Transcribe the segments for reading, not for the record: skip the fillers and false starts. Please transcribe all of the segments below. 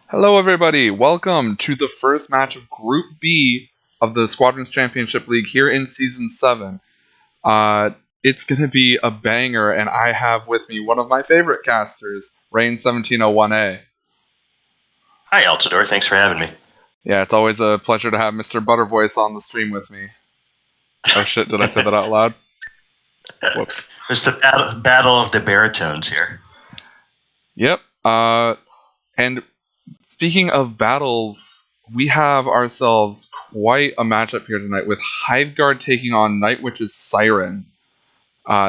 Hello everybody, welcome to the first match of Group B of the Squadrons Championship League here in Season 7. It's going to be a banger, and I have with me one of my favorite casters, Rain1701A. Hi Altador, thanks for having me. Yeah, it's always a pleasure to have Mr. Buttervoice on the stream with me. Oh shit, did I say that out loud? Whoops. There's the battle of the baritones here. Yep, and speaking of battles, we have ourselves quite a matchup here tonight with Hiveguard taking on Night Witch's Siren.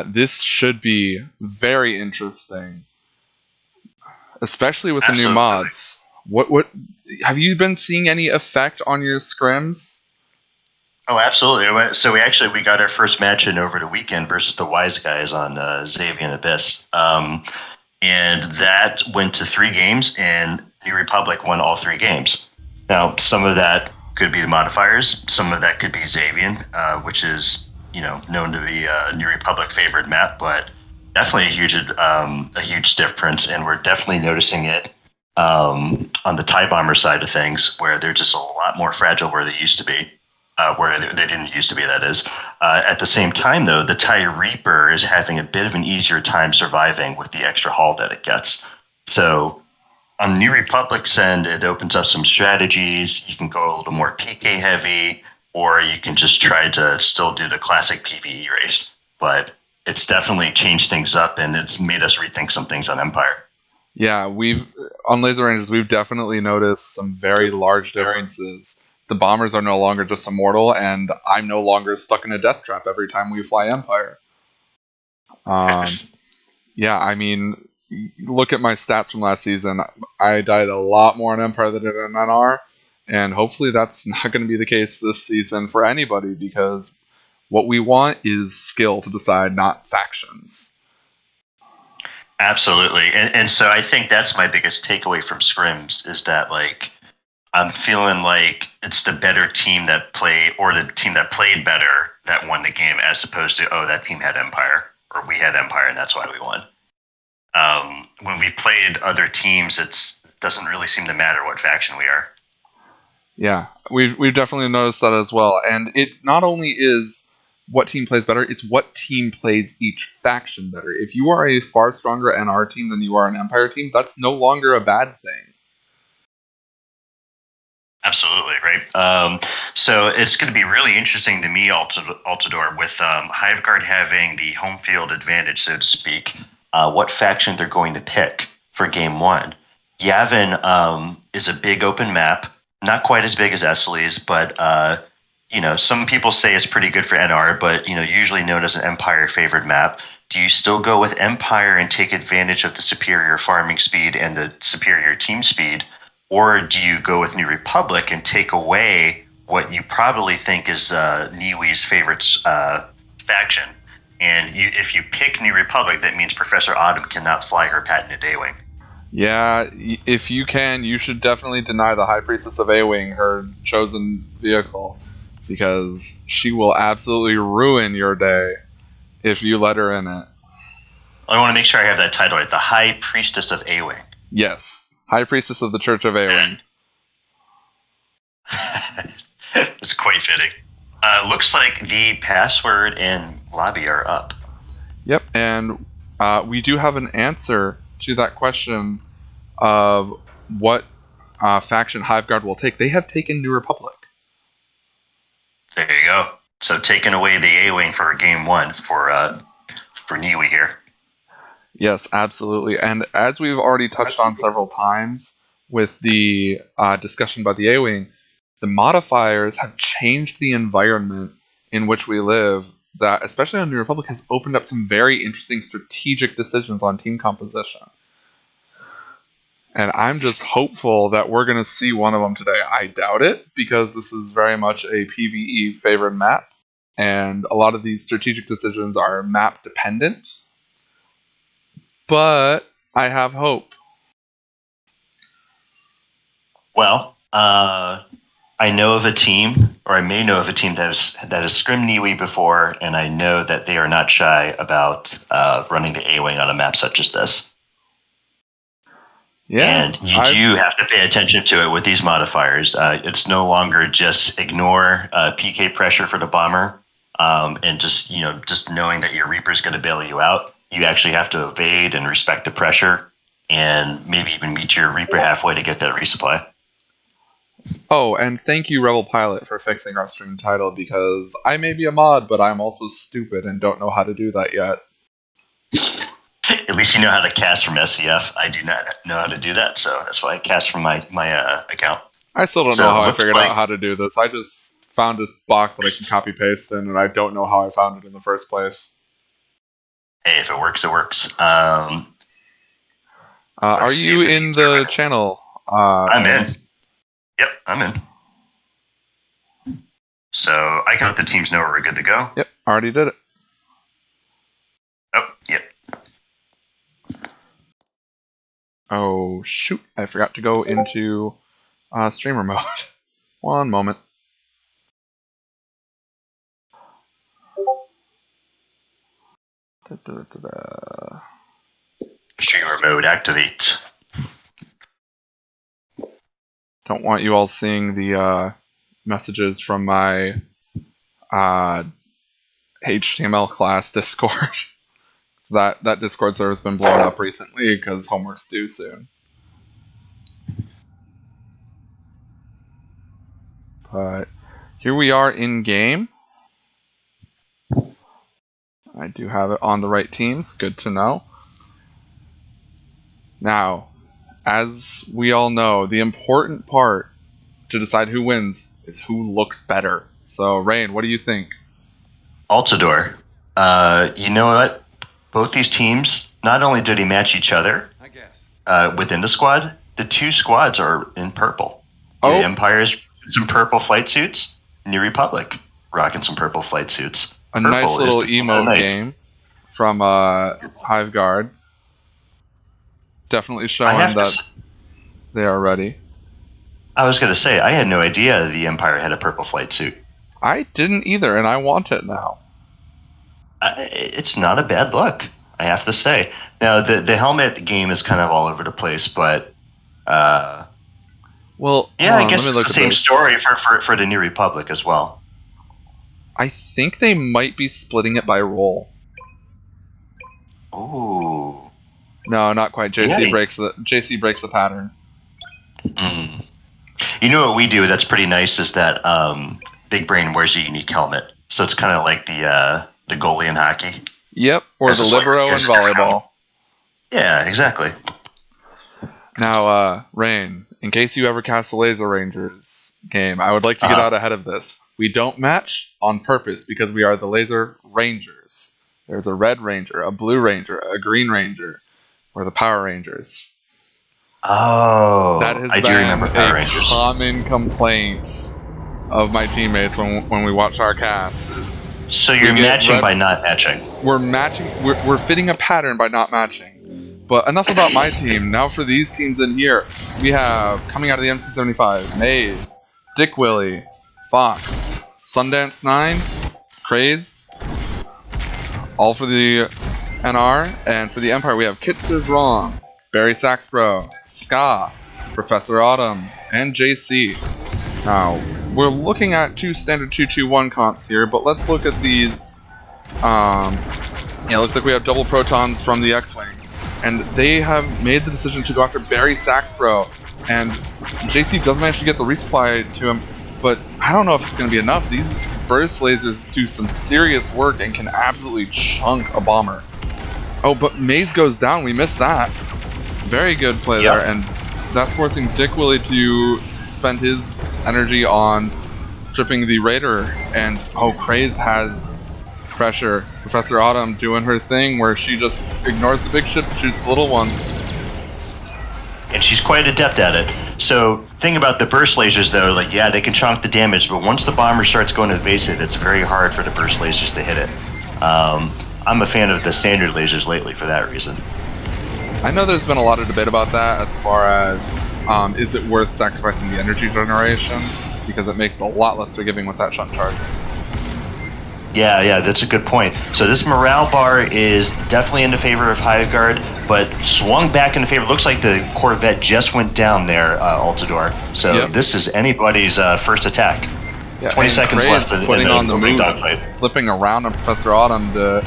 This should be very interesting, especially with the new mods. What have you been seeing any effect on your scrims? Oh, absolutely. So we got our first match in over the weekend versus the Wise Guys on Xavian Abyss. And that went to 3 games, and New Republic won all 3 games. Now, some of that could be the modifiers. Some of that could be Xavian, which is known to be a New Republic favorite map, but definitely a huge difference. And we're definitely noticing it on the TIE Bomber side of things, where they're just a lot more fragile where they used to be. Where they didn't used to be, that is. At the same time, though, the TIE Reaper is having a bit of an easier time surviving with the extra hull that it gets. So on New Republic's end, it opens up some strategies. You can go a little more PK heavy, or you can just try to still do the classic PvE race. But it's definitely changed things up, and it's made us rethink some things on Empire. Yeah, on Laser Rangers, we've definitely noticed some very large differences. The bombers are no longer just immortal, and I'm no longer stuck in a death trap every time we fly Empire. Yeah, I mean, look at my stats from last season. I died a lot more on Empire than I did on NR, and hopefully that's not going to be the case this season for anybody, because what we want is skill to decide, not factions. Absolutely. And so I think that's my biggest takeaway from scrims is that, I'm feeling like it's the better team that played, or the team that played better, that won the game, as opposed to, that team had Empire, or we had Empire, and that's why we won. When we played other teams, it doesn't really seem to matter what faction we are. Yeah, we've definitely noticed that as well. And it not only is what team plays better, it's what team plays each faction better. If you are a far stronger NR team than you are an Empire team, that's no longer a bad thing. Absolutely, right? So it's going to be really interesting to me, Altador, with Hiveguard having the home field advantage, so to speak, what faction they're going to pick for Game 1. Yavin is a big open map, not quite as big as Esseley's, but some people say it's pretty good for NR, but usually known as an Empire favored map. Do you still go with Empire and take advantage of the superior farming speed and the superior team speed? Or do you go with New Republic and take away what you probably think is NiWi's favorite faction? And if you pick New Republic, that means Professor Autumn cannot fly her patented A-Wing. Yeah, if you can, you should definitely deny the High Priestess of A-Wing her chosen vehicle, because she will absolutely ruin your day if you let her in it. I want to make sure I have that title right. The High Priestess of A-Wing. Yes. High Priestess of the Church of A-Wing. It's quite fitting. Looks like the password and lobby are up. Yep, and we do have an answer to that question of what faction Hiveguard will take. They have taken New Republic. There you go. So taking away the A-Wing for Game 1 for NiWi here. Yes, absolutely. And as we've already touched on several times with the discussion about the A-Wing, the modifiers have changed the environment in which we live that, especially on New Republic, has opened up some very interesting strategic decisions on team composition. And I'm just hopeful that we're going to see one of them today. I doubt it, because this is very much a PvE favored map, and a lot of these strategic decisions are map dependent. But I have hope. Well, I know of a team, or I may know of a team that has scrimmed NiWi before, and I know that they are not shy about running the A-Wing on a map such as this. Yeah, and you do have to pay attention to it with these modifiers. It's no longer just ignore PK pressure for the bomber, and just knowing that your Reaper is going to bail you out. You actually have to evade and respect the pressure, and maybe even meet your Reaper halfway to get that resupply. Oh, and thank you, Rebel Pilot, for fixing our stream title, because I may be a mod, but I'm also stupid and don't know how to do that yet. At least you know how to cast from SCF. I do not know how to do that, so that's why I cast from my account. I still don't know how I figured out how to do this. I just found this box that I can copy paste in, and I don't know how I found it in the first place. Hey, if it works, it works. Are you in the channel? I'm in. Yep, I'm in. So I can let the teams know we're good to go. Yep, already did it. Oh, yep. Oh, shoot. I forgot to go into streamer mode. One moment. Streamer mode activate. Don't want you all seeing the messages from my HTML class Discord. So that Discord server has been blown up recently because homework's due soon. But here we are in game. I do have it on the right teams. Good to know. Now, as we all know, the important part to decide who wins is who looks better. So, Rain, what do you think? Altador. You know what? Both these teams, not only do they match each other within the squad, the two squads are in purple. The Empire's in some purple flight suits, New Republic rocking some purple flight suits. A nice little emote game from Hive Guard. Definitely showing that they are ready. I was going to say, I had no idea the Empire had a purple flight suit. I didn't either, and I want it now. It's not a bad look, I have to say. Now, the helmet game is kind of all over the place, but... well, yeah, I guess it's the same story for the New Republic as well. I think they might be splitting it by role. Ooh. No, not quite. JC breaks the pattern. Mm. You know what we do that's pretty nice is that Big Brain wears a unique helmet. So it's kind of like the goalie in hockey. Yep, or the libero in volleyball. Yeah, exactly. Now, Rain, in case you ever cast the Laser Rangers game, I would like to get out ahead of this. We don't match on purpose because we are the Laser Rangers. There's a Red Ranger, a Blue Ranger, a Green Ranger. Or the Power Rangers. Oh, that has I do remember Power Rangers. Common complaint of my teammates when we watch our casts is. So you're matching by not matching. We're matching. We're fitting a pattern by not matching. But enough about my team. Now for these teams in here, we have coming out of the MC75, Maze, Dick Willie, Fox, Sundance 9, Crazed, all for the NR, and for the Empire we have Kitsters Wrong, Barry Saxbro, Ska, Professor Autumn, and JC. Now, we're looking at two standard 2-2-1 comps here, but let's look at these. It looks like we have double protons from the X-Wings, and they have made the decision to go after Barry Saxbro, and JC does manage to get the resupply to him, but I don't know if it's going to be enough. These burst lasers do some serious work and can absolutely chunk a bomber. Oh, but Maze goes down. We missed that. Very good play there, and that's forcing Dick Willie to spend his energy on stripping the Raider, and Craze has pressure. Professor Autumn doing her thing where she just ignores the big ships, shoots the little ones. And she's quite adept at it. So, thing about the burst lasers, though, like, yeah, they can chunk the damage, but once the bomber starts going evasive, it's very hard for the burst lasers to hit it. I'm a fan of the standard lasers lately for that reason. I know there's been a lot of debate about that as far as is it worth sacrificing the energy generation, because it makes it a lot less forgiving with that shunt charge. Yeah, that's a good point. So this morale bar is definitely in the favor of Hive Guard, but swung back in the favor. Looks like the Corvette just went down there, Altador. So This is anybody's first attack. Yeah, 20 seconds Craze left in putting the on the moves, dogfight. flipping around on Professor Autumn to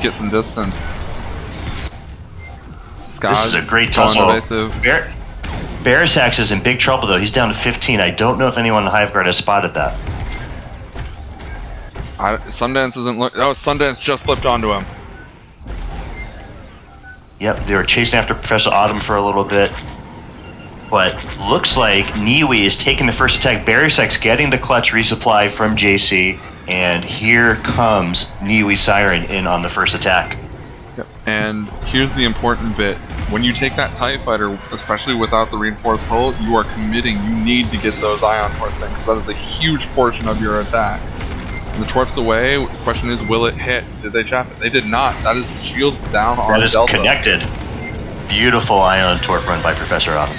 get some distance. This is a great tussle. Barisax is in big trouble, though. He's down to 15. I don't know if anyone in Hive Guard has spotted that. Sundance isn't look. Oh, Sundance just flipped onto him. Yep, they were chasing after Professor Autumn for a little bit. But looks like NiWi is taking the first attack. Barisax getting the clutch resupply from JC. And here comes NiWi Siren in on the first attack. Yep. And here's the important bit. When you take that TIE Fighter, especially without the reinforced hull, you are committing. You need to get those ion torps in, because that is a huge portion of your attack. And the torps away, the question is, will it hit? Did they chaff it? They did not. That is shields down on Delta. That is connected. Beautiful ion torp run by Professor Autumn.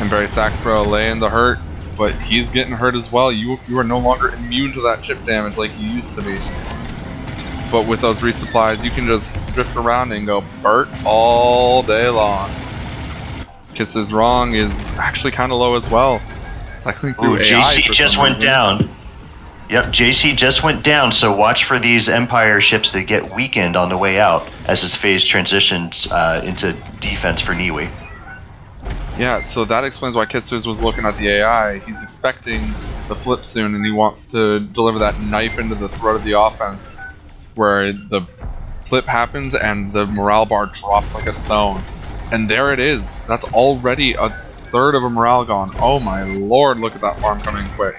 And Barry Saxbro laying the hurt, but he's getting hurt as well. You are no longer immune to that chip damage like you used to be. But with those resupplies, you can just drift around and go Bert all day long. Kisses Wrong is actually kind of low as well. Cycling through AI JC just went down. Yep, JC just went down, so watch for these Empire ships that get weakened on the way out as this phase transitions into defense for NiWi. Yeah, so that explains why Kisters was looking at the AI. He's expecting the flip soon, and he wants to deliver that knife into the throat of the offense, where the flip happens and the morale bar drops like a stone. And there it is. That's already a third of a morale gone. Oh my lord, look at that farm coming quick.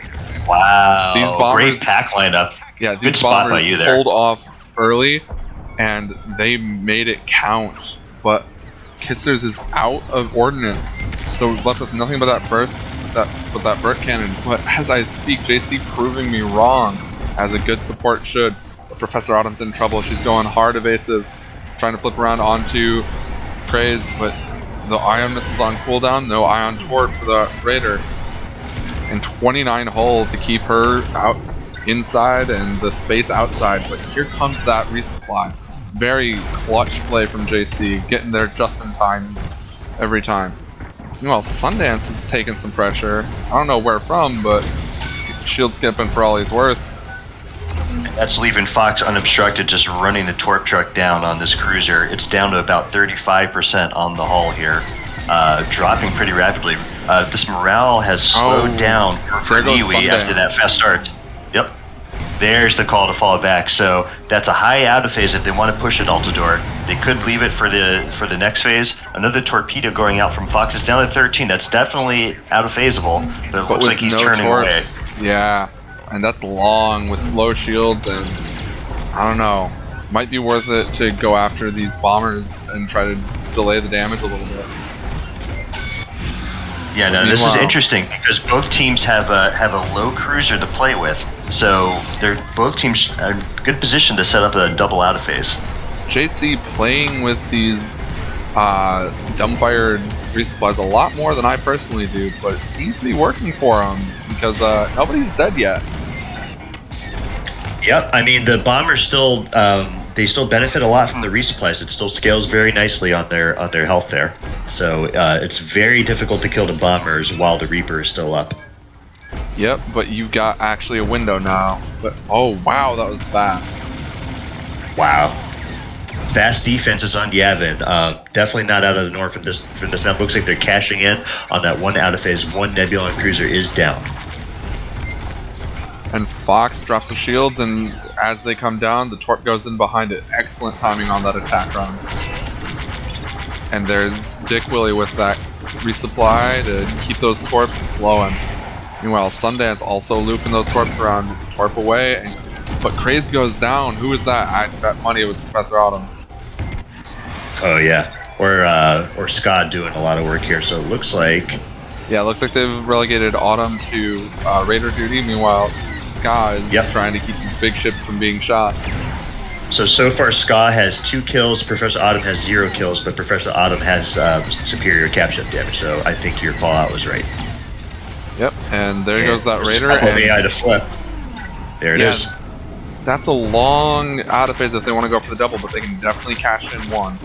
Wow, these bombers, great pack lineup. Yeah, these good spot by bombers you there. pulled off early, and they made it count. But Kisters is out of ordnance, so we're left with nothing but that burst, with that Burt cannon. But as I speak, JC proving me wrong, as a good support should. But Professor Autumn's in trouble. She's going hard evasive, trying to flip around onto Craze, but the ion missile's on cooldown. No ion torp for the Raider. And 29 hull to keep her out inside and the space outside. But here comes that resupply. Very clutch play from JC, getting there just in time every time. Meanwhile, Sundance is taking some pressure. I don't know where from, but shield skipping for all he's worth. That's leaving Fox unobstructed, just running the torp truck down on this cruiser. It's down to about 35% on the hull here, dropping pretty rapidly. This morale has slowed down for NiWi after that fast start. Yep. There's the call to fall back. So that's a high out of phase if they want to push it Altador. They could leave it for the next phase. Another torpedo going out from Fox is down to 13. That's definitely out of phaseable, but it looks like he's turning away. Yeah, and that's long with low shields, and I don't know. Might be worth it to go after these bombers and try to delay the damage a little bit. Yeah, no, this is interesting because both teams have a low cruiser to play with. So both teams are in a good position to set up a double out of phase. JC playing with these dumbfired resupplies a lot more than I personally do, but it seems to be working for him because nobody's dead yet. Yep, I mean the bombers still they still benefit a lot from the resupplies. It still scales very nicely on their health there. So it's very difficult to kill the bombers while the Reaper is still up. Yep, but you've got actually a window now. But oh wow, that was fast. Wow. Fast defenses on Yavin. Definitely not out of the norm for this map. Looks like they're cashing in on that one out of phase. One Nebulon cruiser is down. And Fox drops the shields, and as they come down, the torp goes in behind it. Excellent timing on that attack run. And there's Dick Willie with that resupply to keep those torps flowing. Meanwhile, Sundance also looping those torps around torp away, but Crazed goes down. Who is that? I bet money it was Professor Autumn. Oh yeah, or Scott doing a lot of work here. So it looks like Yeah, it looks like they've relegated Autumn to Raider duty. Meanwhile, Ska is trying to keep these big ships from being shot. So far, Ska has 2 kills, Professor Autumn has 0 kills, but Professor Autumn has superior cap ship damage, so I think your call out was right. Yep, and there goes that Raider. And AI to flip. There it is. That's a long out of phase if they want to go for the double, but they can definitely cash in one.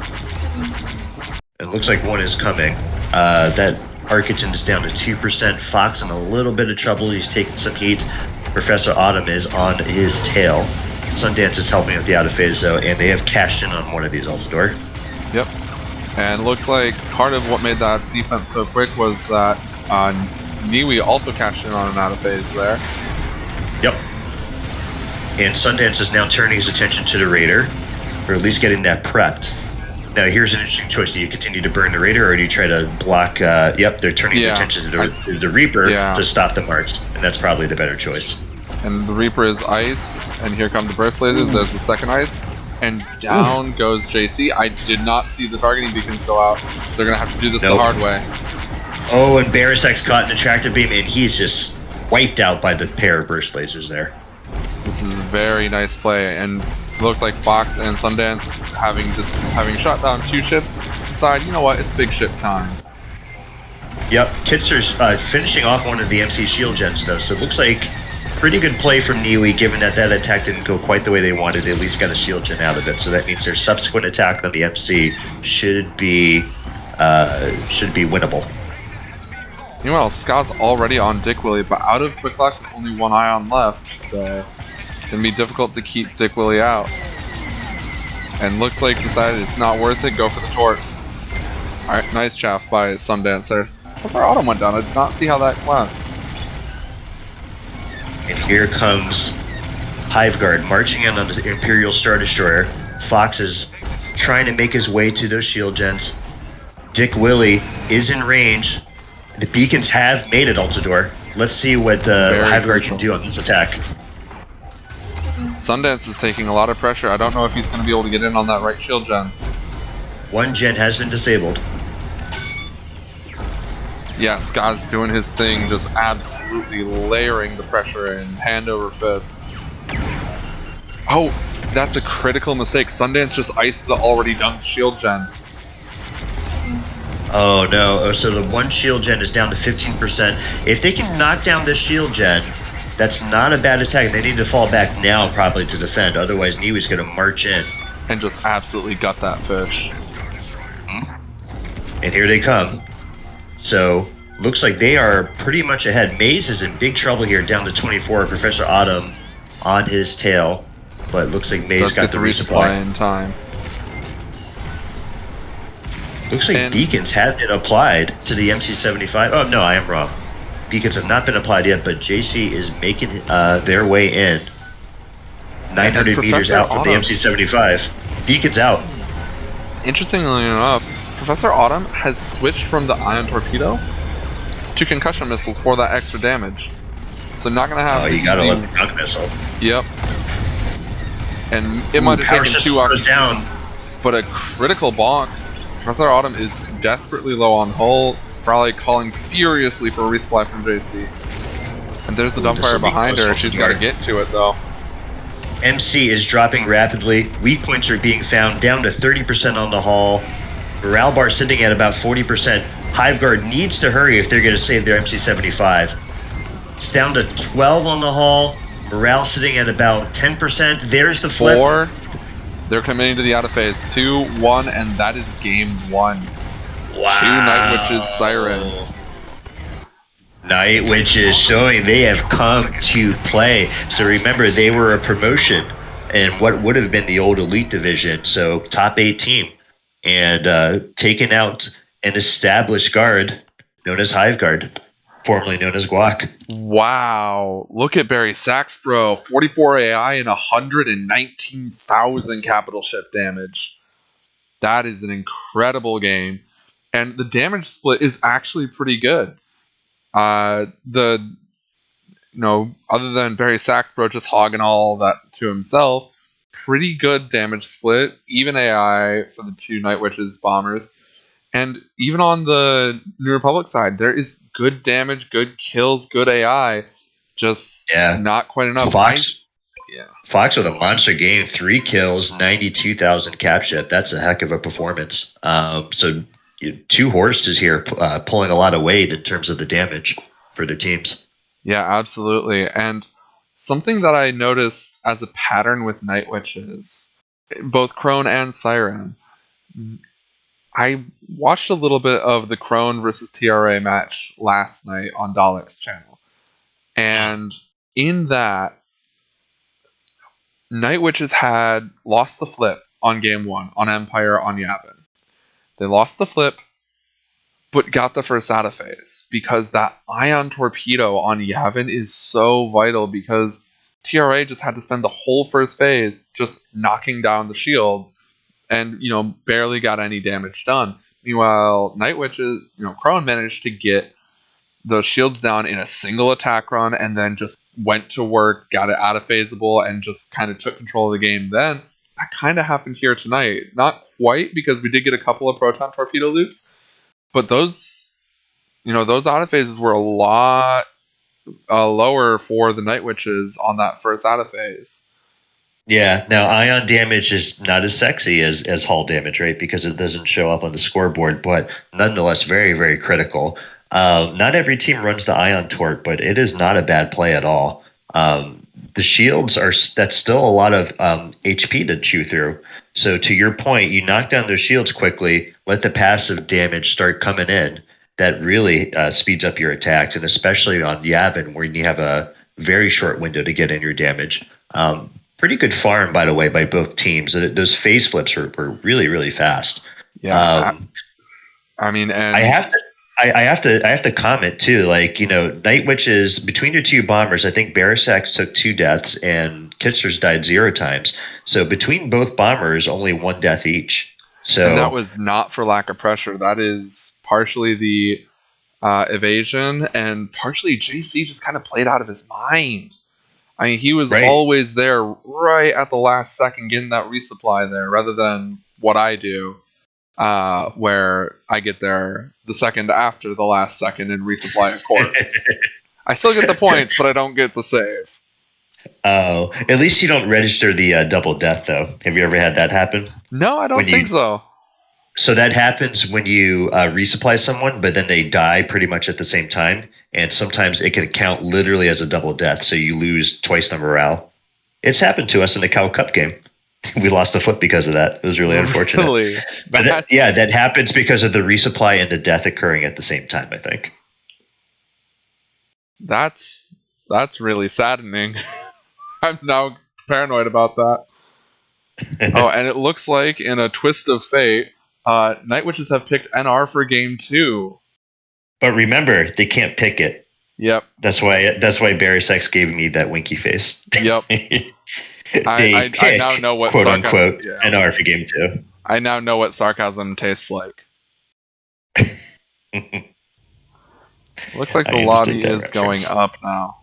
It looks like one is coming. That Architon is down to 2%. Fox in a little bit of trouble. He's taking some heat. Professor Autumn is on his tail. Sundance is helping with the out of phase though, and they have cashed in on one of these Altador. Yep. And looks like part of what made that defense so quick was that NiWi also cashed in on an out of phase there. Yep. And Sundance is now turning his attention to the Raider, or at least getting that prepped. Now here's an interesting choice. Do you continue to burn the Raider, or do you try to block... yep, they're turning their attention to the Reaper to stop the march, and that's probably the better choice. And the Reaper is ice, and here come the burst lasers. There's the second ice, and down goes JC. I did not see the targeting beacons go out, so they're going to have to do this the hard way. Oh, and Barrisek's caught an attractive beam, and he's just wiped out by the pair of burst lasers there. This is a very nice play, and it looks like Fox and Sundance, having shot down 2 ships, decide, you know what, it's big ship time. Yep, Kitzer's finishing off one of the MC shield gens, though, so it looks like pretty good play from NiWi, given that attack didn't go quite the way they wanted. They at least got a shield gen out of it, so that means their subsequent attack on the MC should be winnable. Meanwhile, Scott's already on Dick Willie, but out of quick locks with only 1 ion left, so it's gonna be difficult to keep Dick Willie out. And looks like decided it's not worth it, go for the torps. Alright, nice chaff by Sundance there. Professor Autumn went down, I did not see how that went. And here comes Hive Guard marching in on the Imperial Star Destroyer. Fox is trying to make his way to those shield gens. Dick Willie is in range. The beacons have made it, Altador. Let's see what Hive Guard can do on this attack. Sundance is taking a lot of pressure. I don't know if he's going to be able to get in on that right shield gen. One gen has been disabled. Yeah, Ska's doing his thing, just absolutely layering the pressure in, hand over fist. Oh, that's a critical mistake. Sundance just iced the already done shield gen. Oh no, so the one shield gen is down to 15%. If they can knock down this shield gen, that's not a bad attack. They need to fall back now probably to defend, otherwise NiWi's going to march in. And just absolutely gut that fish. And here they come. So, looks like they are pretty much ahead. Maze is in big trouble here, down to 24. Professor Autumn on his tail, but looks like Maze got the resupply in time. Looks like beacons have been applied to the MC75. Oh no, I am wrong. Beacons have not been applied yet, but JC is making their way in. 900 meters out from the MC75. Beacons out. Interestingly enough, Professor Autumn has switched from the ion torpedo to concussion missiles for that extra damage. So not gonna have. Oh, you gotta let the concussion missile. Yep. And it might have taken 2 oxygen down, but a critical bonk. Professor Autumn is desperately low on hull, probably calling furiously for a resupply from JC. And there's the dumbfire behind her. She's got to get to it though. MC is dropping rapidly. Weak points are being found, down to 30% on the hull. Morale bar sitting at about 40%. Hive Guard needs to hurry if they're going to save their MC75. It's down to 12 on the hull. Morale sitting at about 10%. There's the flip. 4. They're committing to the out of phase. 2, 1, and that is game 1. Wow. 2 Night Witches Siren. Night Witches showing they have come to play. So remember, they were a promotion in what would have been the old Elite Division. So top 8 team. And taking out an established guard known as Hive Guard, formerly known as Guac. Wow. Look at Barry Sachs, bro. 44 AI and 119,000 capital ship damage. That is an incredible game. And the damage split is actually pretty good. The other than Barry Saxbro just hogging all that to himself, pretty good damage split, even AI for the two Night Witches bombers. And even on the New Republic side, there is good damage, good kills, good AI, just not quite enough. Fox with a monster game, 3 kills, 92,000 capture. That's a heck of a performance. So 2 horses here pulling a lot of weight in terms of the damage for their teams. Yeah, absolutely. And something that I noticed as a pattern with Night Witches, both Crone and Siren, I watched a little bit of the Crone versus TRA match last night on Dalek's channel. And in that, Night Witches had lost the flip on game 1, on Empire, on Yavin. They lost the flip, but got the first out of phase, because that ion torpedo on Yavin is so vital, because TRA just had to spend the whole first phase just knocking down the shields and barely got any damage done. Meanwhile, Night Witches, Crone managed to get the shields down in a single attack run and then just went to work, got it out of phaseable, and just kind of took control of the game. Then that kind of happened here tonight. Not quite, because we did get a couple of proton torpedo loops, but those out of phases were a lot lower for the Night Witches on that first out of phase. Yeah, now ion damage is not as sexy as hull damage, right? Because it doesn't show up on the scoreboard, but nonetheless very, very critical. Not every team runs the ion torque, but it is not a bad play at all. The shields that's still a lot of HP to chew through. So to your point, you knock down those shields quickly, let the passive damage start coming in. That really speeds up your attacks, and especially on Yavin, where you have a very short window to get in your damage. Pretty good farm, by the way, by both teams. Those phase flips were really, really fast. Yeah, I mean, and I have to comment too. Like, Night Witches, between your two bombers, I think Barisax took 2 deaths and Kitster's died 0 times. So between both bombers, only 1 death each. And that was not for lack of pressure. That is partially the evasion, and partially JC just kind of played out of his mind. I mean, he was always there right at the last second getting that resupply there, rather than what I do, where I get there the second after the last second and resupply a corpse. I still get the points, but I don't get the save. Oh, at least you don't register the double death, though. Have you ever had that happen? No, I don't think so. So that happens when you resupply someone, but then they die pretty much at the same time. And sometimes it can count literally as a double death, so you lose twice the morale. It's happened to us in the Cal Cup game. We lost the flip because of that. It was really unfortunate. Really? But that happens because of the resupply and the death occurring at the same time, I think. That's really saddening. I'm now paranoid about that. Oh, and it looks like in a twist of fate, Night Witches have picked NR for game 2. But remember, they can't pick it. Yep. That's why Barry Sex gave me that winky face. Yep. I now know what quote unquote NR for game 2. I now know what sarcasm tastes like. Looks like the lobby is going up now.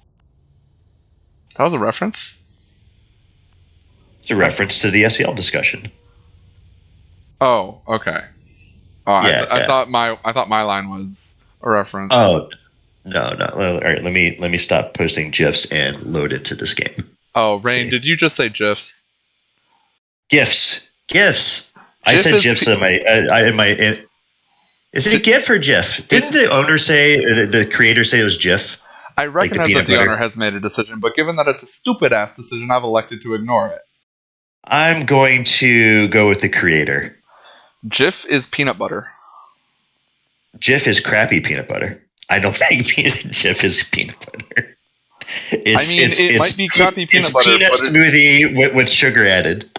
That was a reference? It's a reference to the SCL discussion. Oh, okay. Oh, yeah, I thought my line was a reference. Oh, no. All right, let me stop posting GIFs and load into this game. Oh, Rain, did you just say GIFs? GIFs. I said GIFs in my. Is it GIF or GIF? Didn't the owner say, the creator say it was GIF? I recognize that the owner has made a decision, but given that it's a stupid-ass decision, I've elected to ignore it. I'm going to go with the creator. GIF is peanut butter. GIF is crappy peanut butter. I don't think GIF is peanut butter. It might be crappy peanut butter. It's peanut smoothie with sugar added.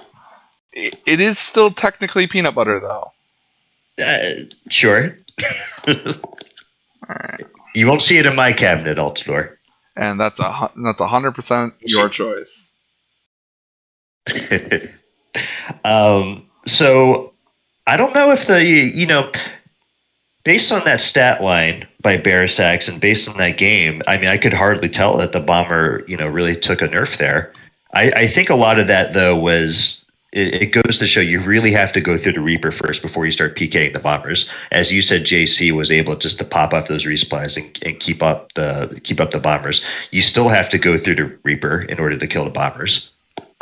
It is still technically peanut butter, though. Sure. All right. You won't see it in my cabinet, Altador. And that's 100% your choice. So I don't know if based on that stat line, by Bearsax, and based on that game, I mean, I could hardly tell that the bomber, really took a nerf there. I think a lot of that though was it goes to show you really have to go through the Reaper first before you start PKing the bombers. As you said, JC was able just to pop up those resupplies and keep up the bombers. You still have to go through the Reaper in order to kill the bombers.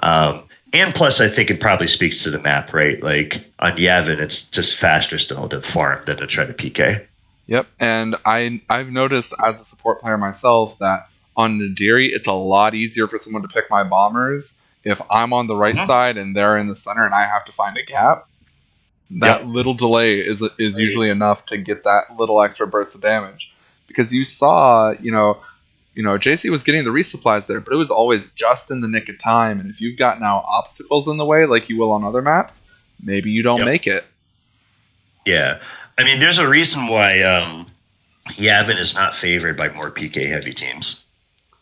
And plus, I think it probably speaks to the map, right? Like on Yavin, it's just faster still to farm than to try to PK. Yep, and I've noticed as a support player myself that on Nadiri, it's a lot easier for someone to pick my bombers if I'm on the right side and they're in the center and I have to find a gap. That little delay is usually enough to get that little extra burst of damage. Because you saw, JC was getting the resupplies there, but it was always just in the nick of time. And if you've got now obstacles in the way, like you will on other maps, maybe you don't make it. Yeah. I mean, there's a reason why Yavin is not favored by more PK heavy teams.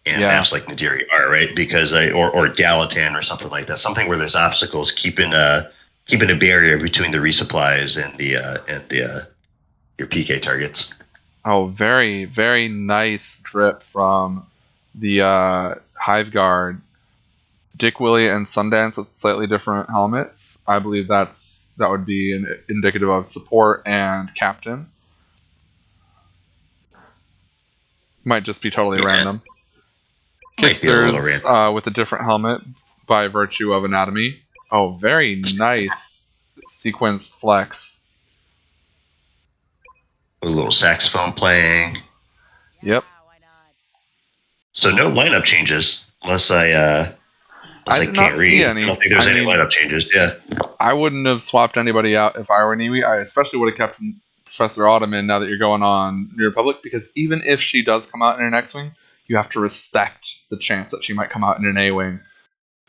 And maps like Nadiri are, right? Because or Galatan or something like that. Something where there's obstacles keeping a barrier between the resupplies and your PK targets. Oh, very, very nice drip from the Hive Guard. Dick Willie and Sundance with slightly different helmets. I believe that would be indicative of support and captain. Might just be totally random. Kidsters with a different helmet by virtue of anatomy. Oh, very nice sequenced flex. A little saxophone playing. Yep. So no lineup changes unless I can't read. I don't think there's any lineup changes. Yeah. I wouldn't have swapped anybody out if I were NiWi. I especially would have kept Professor Autumn in now that you're going on New Republic, because even if she does come out in an X-Wing, you have to respect the chance that she might come out in an A-Wing.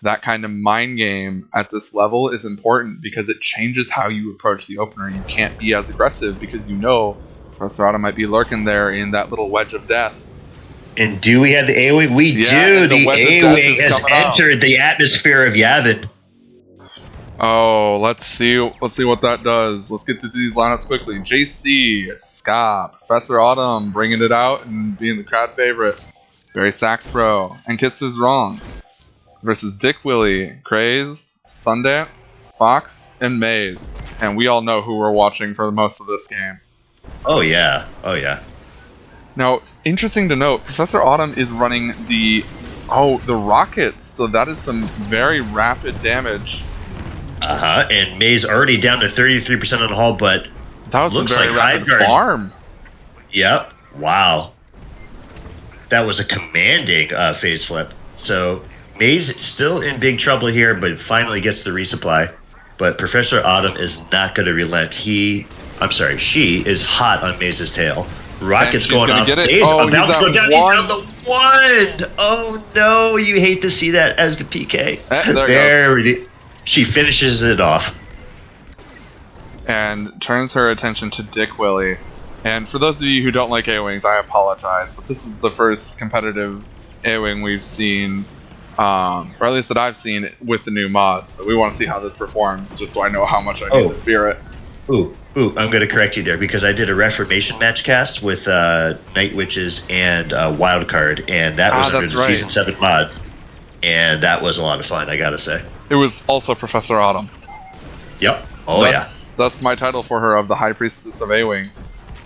That kind of mind game at this level is important because it changes how you approach the opener. You can't be as aggressive because Professor Autumn might be lurking there in that little wedge of death. And do we have the A-Wing? We do. The A-Wing has entered the atmosphere of Yavin. Oh, let's see what that does. Let's get to these lineups quickly. JC, Ska, Professor Autumn bringing it out and being the crowd favorite. Barry Saxbro and Kisses Wrong versus Dick Willie, Crazed, Sundance, Fox, and Maze. And we all know who we're watching for most of this game. Oh yeah. Now, it's interesting to note, Professor Autumn is running the rockets, so that is some very rapid damage. And Maze already down to 33% on the hull, but that was looks some very like rapid farm. Yep. Wow. That was a commanding phase flip. So Maze is still in big trouble here, but finally gets the resupply. But Professor Autumn is not going to relent. She is hot on Maze's tail. Rocket's going off. Maze about to go down. He's down the one. Oh no! You hate to see that as the PK. There she finishes it off. And turns her attention to Dick Willie. And for those of you who don't like A-Wings, I apologize, but this is the first competitive A-Wing we've seen, or at least that I've seen with the new mods. So we want to see how this performs, just so I know how much I need to fear it. Ooh, I'm going to correct you there, because I did a Reformation match cast with Night Witches and Wildcard, and that was under the Season 7 mod. And that was a lot of fun, I got to say. It was also Professor Autumn. Yep. That's my title for her, of the High Priestess of A-Wing.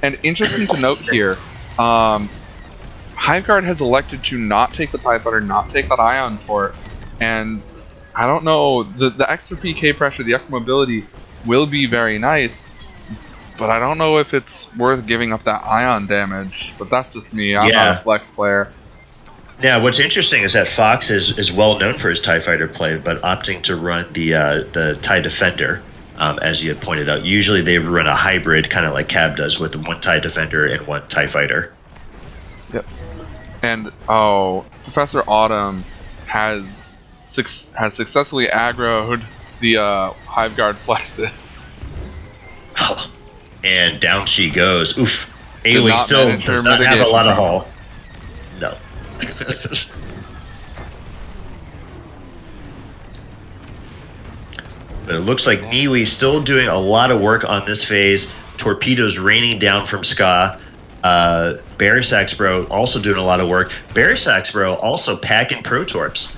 And interesting to note here, Hive Guard has elected to not take the TIE Fighter, not take that Ion Port, and I don't know, the extra PK pressure, the extra mobility will be very nice, but I don't know if it's worth giving up that Ion damage, but that's just me, I'm not a flex player. Yeah, what's interesting is that Fox is well known for his TIE Fighter play, but opting to run the TIE Defender. As you had pointed out, usually they run a hybrid, kind of like Cab does, with one TIE Defender and one TIE Fighter. Yep. And Professor Autumn has successfully aggroed the Hive Guard Flexus. And down she goes. Oof. A-Wing still does not have a lot of hull. No. But it looks like NiWi still doing a lot of work on this phase. Torpedoes raining down from Ska. Barisax Bro also doing a lot of work. Barisax Bro also packing Protorps.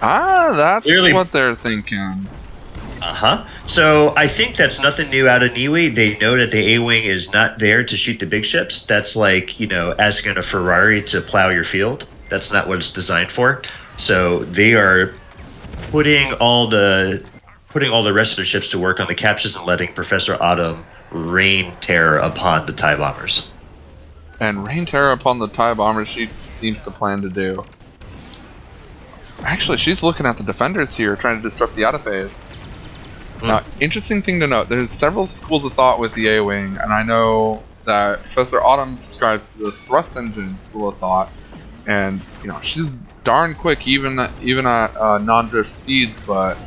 Ah, that's Clearly, what they're thinking. So I think that's nothing new out of NiWi. They know that the A-Wing is not there to shoot the big ships. That's like, asking a Ferrari to plow your field. That's not what it's designed for. So they are putting all the rest of the ships to work on the captures and letting Professor Autumn rain terror upon the TIE bombers. And rain terror upon the TIE bombers she seems to plan to do. Actually, she's looking at the defenders here, trying to disrupt the autophase. Now, interesting thing to note, there's several schools of thought with the A-Wing, and I know that Professor Autumn subscribes to the thrust engine school of thought, and she's darn quick even at non-drift speeds, but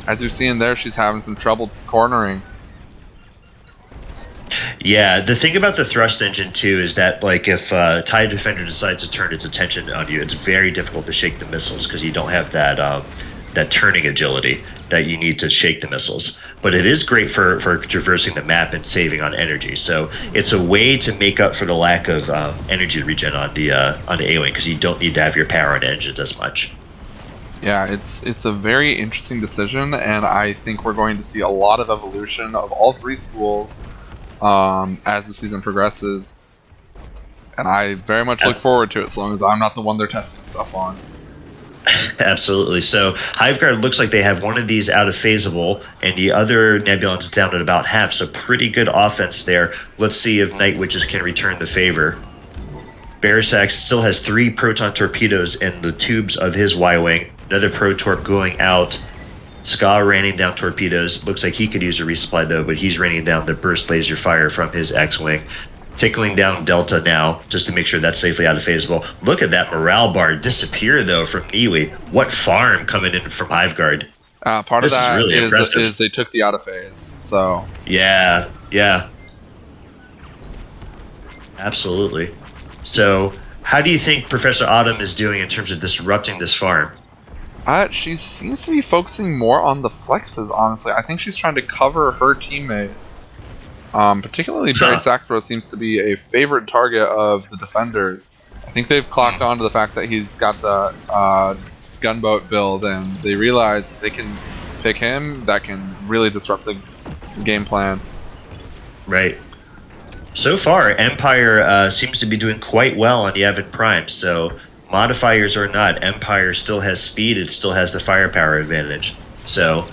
as you're seeing there, she's having some trouble cornering. Yeah, the thing about the thrust engine too is that, like, if TIE Defender decides to turn its attention on you, it's very difficult to shake the missiles because you don't have that turning agility that you need to shake the missiles. But it is great for traversing the map and saving on energy. So it's a way to make up for the lack of energy regen on the A-Wing, because you don't need to have your power on engines as much. Yeah, it's a very interesting decision, and I think we're going to see a lot of evolution of all three schools as the season progresses. And I very much look forward to it, as long as I'm not the one they're testing stuff on. Absolutely. So Hive Guard looks like they have one of these out of phaseable, and the other Nebulon's down at about half. So pretty good offense there. Let's see if Night Witches can return the favor. Barisax still has 3 proton torpedoes in the tubes of his Y-Wing. Another Protorp going out. Ska raining down torpedoes. Looks like he could use a resupply though, but he's raining down the burst laser fire from his X-Wing. Tickling down Delta now, just to make sure that's safely out of phaseable. Look at that morale bar disappear, though, from NiWi. What farm coming in from Hive Guard? Part of that is they took the out of phase, so... Yeah. Absolutely. So, how do you think Professor Autumn is doing in terms of disrupting this farm? She seems to be focusing more on the flexes, honestly. I think she's trying to cover her teammates. Particularly Barry Saxbro seems to be a favorite target of the defenders. I think they've clocked on to the fact that he's got the gunboat build, and they realize if they can pick him, that can really disrupt the game plan. Right. So far, Empire seems to be doing quite well on the Yavin Prime, so modifiers or not, Empire still has speed, it still has the firepower advantage. So...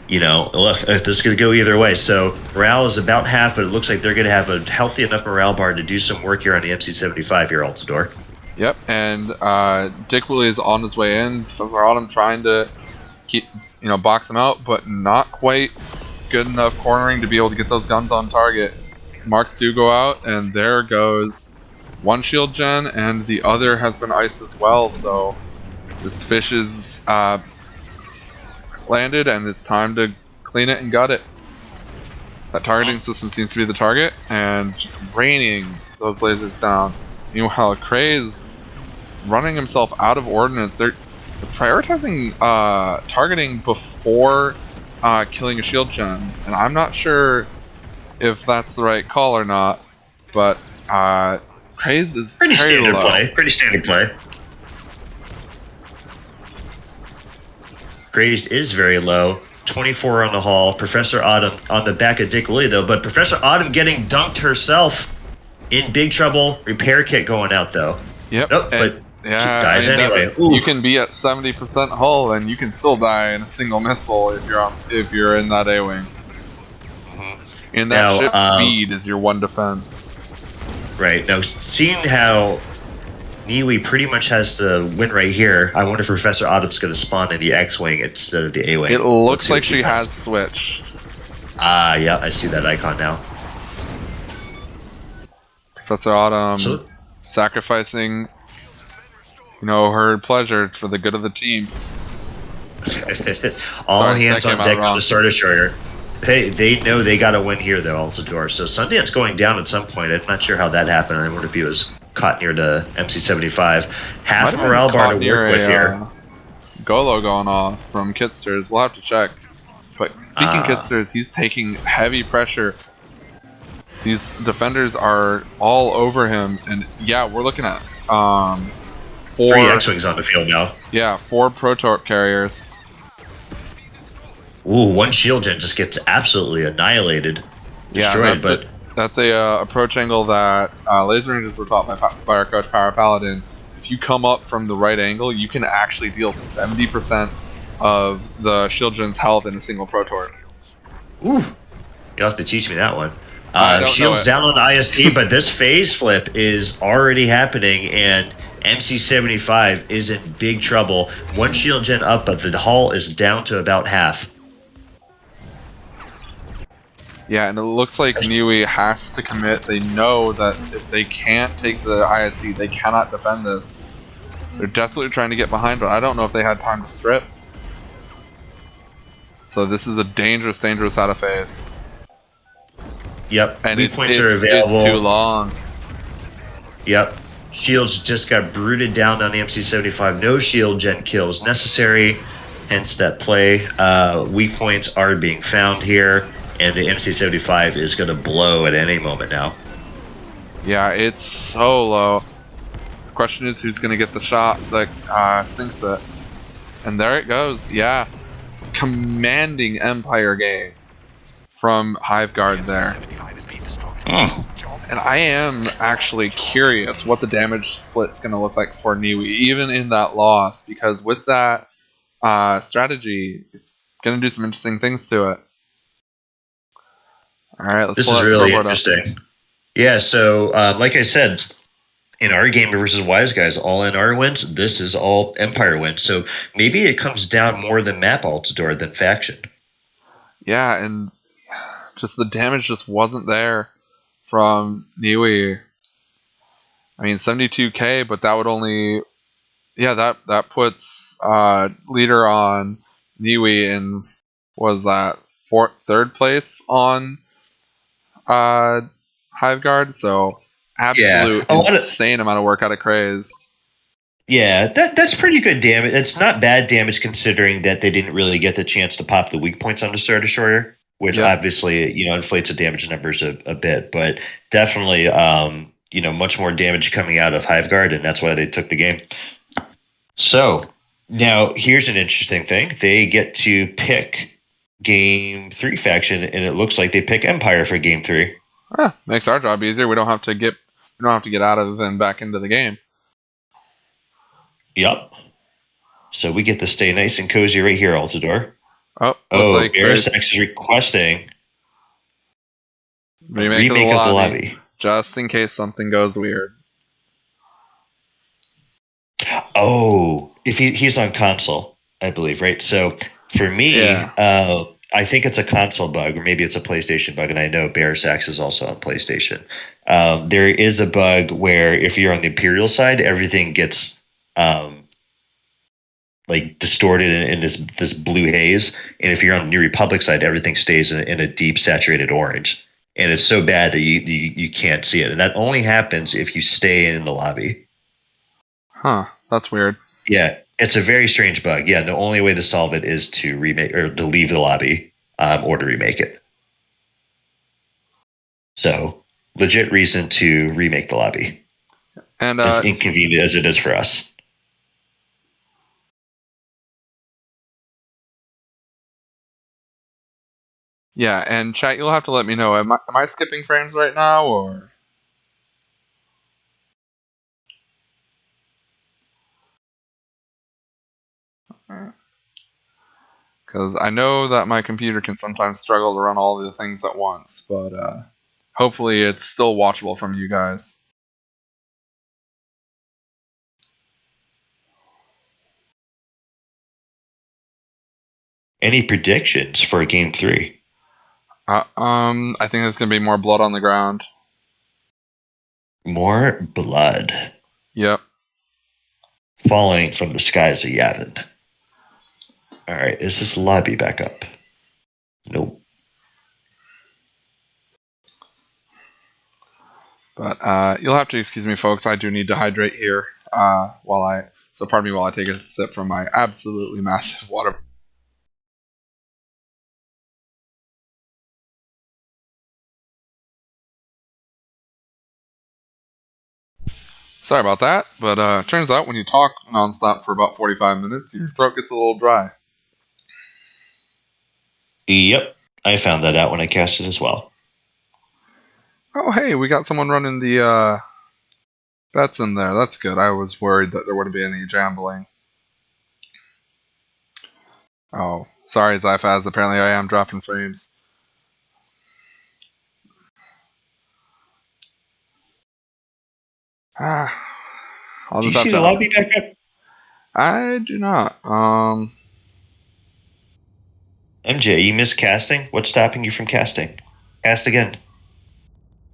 look, this is going to go either way. So morale is about half, but it looks like they're going to have a healthy enough morale bar to do some work here on the MC-75 here, Altador. Yep, and Dick Woolley is on his way in. Professor Autumn trying to keep, box him out, but not quite good enough cornering to be able to get those guns on target. Marks do go out, and there goes one shield gen, and the other has been iced as well, so this fish is... landed, and it's time to clean it and gut it. That targeting system seems to be the target, and just raining those lasers down. Meanwhile, Kray's running himself out of ordnance. They're prioritizing targeting before killing a shield gen, and I'm not sure if that's the right call or not, but Kray's is pretty very standard low. play. Pretty standard play. Grazed is very low. 24 on the hull. Professor Autumn on the back of Dick Woolley, though. But Professor Autumn getting dunked herself in big trouble. Repair kit going out, though. Yep. Nope, but yeah, dies anyway. You can be at 70% hull, and you can still die in a single missile if you're in that A-Wing. Mm-hmm. And that ship's speed is your one defense. Right. Now, seeing how NiWi pretty much has the win right here, I wonder if Professor Autumn's going to spawn in the X-Wing instead of the A-Wing. It looks like she has switched. Yeah, I see that icon now. Professor Autumn sacrificing, her pleasure for the good of the team. All hands on deck on the Star Destroyer. Hey, they know they got to win here, though, Altador. So Sundance going down at some point. I'm not sure how that happened. I wonder if he was caught near the MC-75. Half a morale bar to work with here. Golo going off from Kitsters. We'll have to check. But speaking Kitsters, he's taking heavy pressure. These defenders are all over him, and yeah, we're looking at 3 4 X-Wings on the field now. Yeah, 4 Protorp carriers. Ooh, 1 shield gen just gets absolutely annihilated, destroyed. Yeah, that's a approach angle that laser rangers were taught by our coach Power Paladin. If you come up from the right angle, you can actually deal 70% of the shield gen's health in a single Protorp. Ooh, you'll have to teach me that one. I don't know Shields it. down on the ISD, but this phase flip is already happening, and MC75 is in big trouble. 1 shield gen up, but the hull is down to about half. Yeah, and it looks like NiWi has to commit. They know that if they can't take the ISD, they cannot defend this. They're desperately trying to get behind, but I don't know if they had time to strip. So this is a dangerous, dangerous out of phase. Yep, And weak points are it's available. too long. Yep, shields just got brooded down on the MC75. No shield gen kills necessary, hence that play. Weak points are being found here, and the MC75 is going to blow at any moment now. Yeah, it's so low. The question is who's going to get the shot that sinks it. And there it goes. Yeah. Commanding Empire game from Hive Guard there. And I am actually curious what the damage split's going to look like for NiWi, even in that loss, because with that strategy, it's going to do some interesting things to it. All right, let's This pull is that really scoreboard interesting. up. Yeah, so like I said, in our game versus Wise Guys, all NR wins. This is all Empire wins. So maybe it comes down more than map Altador than faction. Yeah, and just the damage just wasn't there from NiWi. I mean, 72k, but that would only, yeah, that puts leader on NiWi in, was that third place on Hive Guard? So Yeah, absolute a lot of insane amount of work out of Crazed. yeah, that's pretty good damage. It's not bad damage considering that they didn't really get the chance to pop the weak points on the Star Destroyer, which Yep. obviously inflates the damage numbers a bit, but definitely much more damage coming out of Hive Guard, and that's why they took the game. So now here's an interesting thing: they get to pick Game 3 faction, and it looks like they pick Empire for Game 3. Makes our job easier. We don't have to get out of and back into the game. Yup. So we get to stay nice and cozy right here, Altador. Oh, looks like Bearsex is requesting a remake remake of the lobby, lobby. just in case something goes weird. Oh, if he's on console, I believe, right? So for me, Yeah. I think it's a console bug, or maybe it's a PlayStation bug, and I know Bearsax is also on PlayStation. There is a bug where if you're on the Imperial side, everything gets like distorted in this blue haze, and if you're on the New Republic side, everything stays in a deep saturated orange. And it's so bad that you can't see it, and that only happens if you stay in the lobby. Huh, that's weird. Yeah, it's a very strange bug. Yeah, the only way to solve it is to remake or to leave the lobby, or to remake it. So, legit reason to remake the lobby. And As inconvenient as it is for us. yeah, and chat, you'll have to let me know. Am I skipping frames right now, or? Because I know that my computer can sometimes struggle to run all the things at once, but hopefully it's still watchable from you guys. Any predictions for Game 3? I think there's gonna be more blood on the ground. More blood. Yep. Falling from the skies of Yavin. Alright, is this lobby back up? Nope. But you'll have to excuse me, folks. I do need to hydrate here. So pardon me while I take a sip from my absolutely massive water. Sorry about that, but turns out when you talk nonstop for about 45 minutes, your throat gets a little dry. Yep, I found that out when I cast it as well. Oh, hey, we got someone running the bets in there. That's good. I was worried that there wouldn't be any gambling. Oh, sorry, Zyphaz. Apparently, I am dropping frames. Ah, I'll Do you just have see the to. lobby back up? I do not. MJ, you missed casting? What's stopping you from casting? Cast again.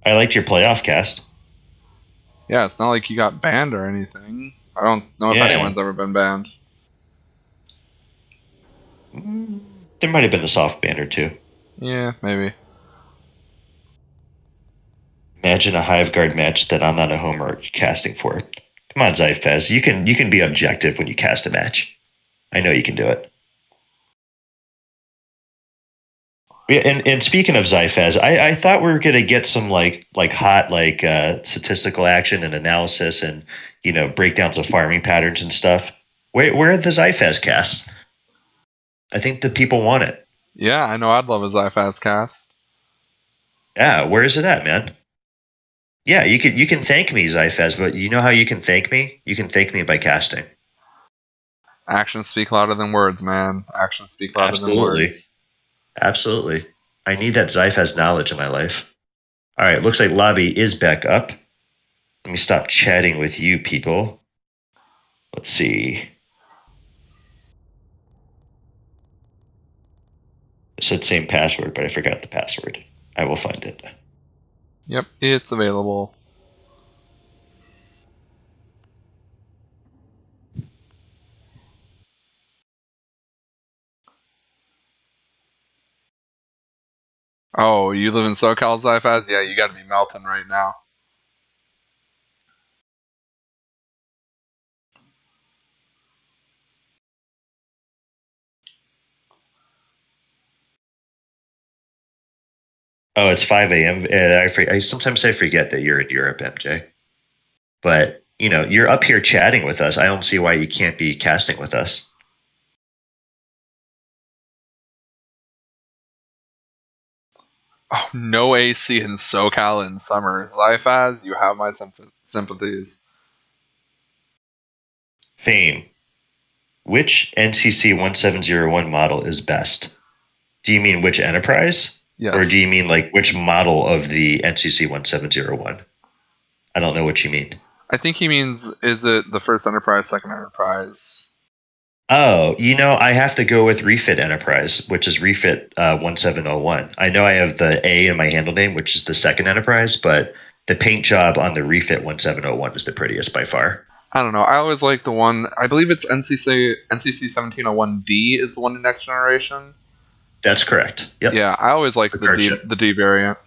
I liked your playoff cast. Yeah, it's not like you got banned or anything. I don't know if Yeah. anyone's ever been banned. There might have been a soft ban or two. Yeah, maybe. Imagine a Hive Guard match that I'm not a homer casting for. Come on, Zyfez. You can be objective when you cast a match. I know you can do it. Yeah, and speaking of Zyfez, I thought we were gonna get some like hot statistical action and analysis and breakdowns of farming patterns and stuff. Where are the Zyfez casts? I think the people want it. Yeah, I know I'd love a Zyphaz cast. Yeah, where is it at, man? Yeah, you can thank me, Zyfez, but you know how you can thank me? You can thank me by casting. Actions speak louder than words, man. Actions speak louder than Absolutely. words. Absolutely. I need that Zyfez knowledge in my life. All right, looks like lobby is back up. Let me stop chatting with you people. Let's see. It said same password, but I forgot the password. I will find it. Yep, it's available. Oh, you live in SoCal, Zyphaz? Yeah, you gotta be melting right now. Oh, it's 5 a.m. I sometimes I forget that you're in Europe, MJ. But you're up here chatting with us. I don't see why you can't be casting with us. Oh, no AC in SoCal in summer. Zyphaz, you have my sympathies. Fame. Which NCC 1701 model is best? Do you mean which enterprise? Or do Yes. you mean like which model of the NCC 1701? I don't know what you mean. I think he means, is it the first Enterprise, second Enterprise? Oh, I have to go with Refit Enterprise, which is Refit 1701. I know I have the A in my handle name, which is the second Enterprise, but the paint job on the Refit 1701 is the prettiest by far. I don't know. I always like the one. I believe it's NCC 1701D is the one in Next Generation. That's correct. Yep. Yeah, I always like The card ship. The D variant.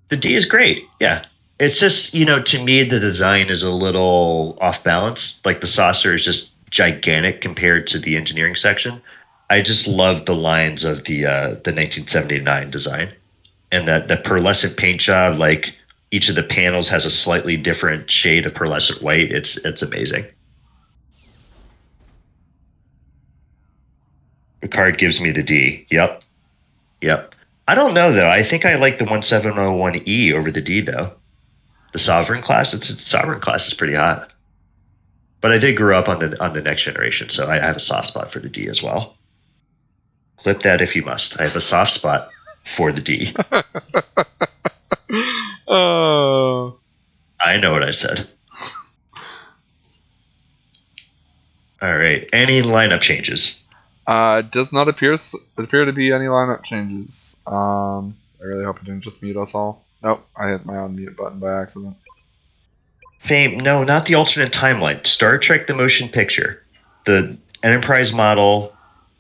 The D is great. Yeah. It's just, to me, the design is a little off balance. Like the saucer is just gigantic compared to the engineering section. I just love the lines of the 1979 design and that the pearlescent paint job. Like each of the panels has a slightly different shade of pearlescent white. It's amazing. The card gives me the D. Yep. Yep. I don't know though. I think I like the 1701E over the D though. The Sovereign class. It's Sovereign class is pretty hot. But I did grow up on the next generation, so I have a soft spot for the D as well. Clip that if you must. I have a soft spot for the D. Oh. I know what I said. All right. Any lineup changes? Does not appear to be any lineup changes. I really hope it didn't just mute us all. Nope, I hit my unmute button by accident. Fame, no, not the alternate timeline. Star Trek the motion picture. The Enterprise model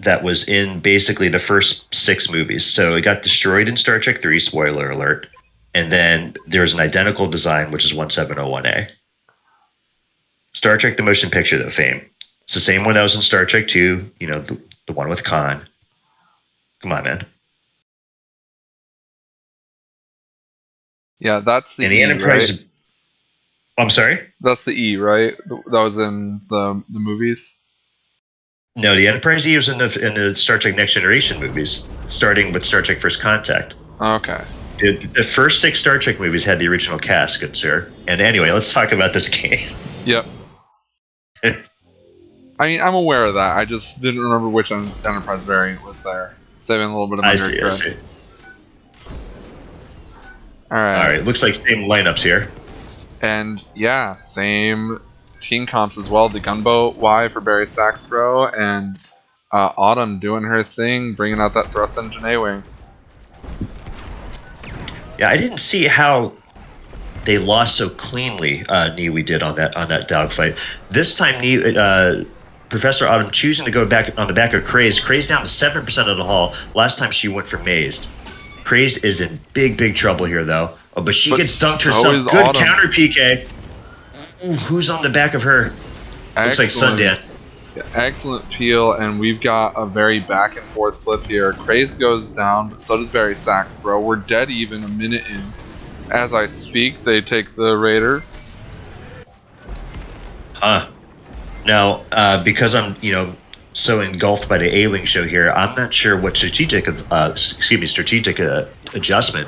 that was in basically the first 6 movies. So it got destroyed in Star Trek 3, spoiler alert. And then there's an identical design, which is 1701A. Star Trek the motion picture, though, Fame. It's the same one that was in Star Trek 2, the one with Khan. Come on, man. Yeah, that's the And the E, right? Enterprise, I'm sorry? That's the E, right? That was in the movies. No, the Enterprise E was in the Star Trek Next Generation movies, starting with Star Trek First Contact. Okay. The first 6 Star Trek movies had the original cast, good sir. And anyway, let's talk about this game. Yep. I mean, I'm aware of that. I just didn't remember which Enterprise variant was there. Saving a little bit of my I nerd see. cred. All right. All right, looks like same lineups here. And yeah, same team comps as well. The Gunboat Y for Barry Saxbro, and Autumn doing her thing, bringing out that thrust engine A-wing. Yeah, I didn't see how they lost so cleanly. NiWi did on that dogfight. This time, Professor Autumn choosing to go back on the back of Craze. Craze down to 7% of the hull. Last time she went for Mazed. Craze is in big trouble here, though. Oh, but she gets dunked herself. Good Autumn. counter PK. Ooh, who's on the back of her? Looks like Sundance. Yeah, excellent peel, and we've got a very back and forth flip here. Craze goes down, but so does Barry Saxbro. We're dead even a minute in. As I speak, they take the Raider. Huh. Now, because I'm, so engulfed by the A-Wing show here, I'm not sure what strategic adjustment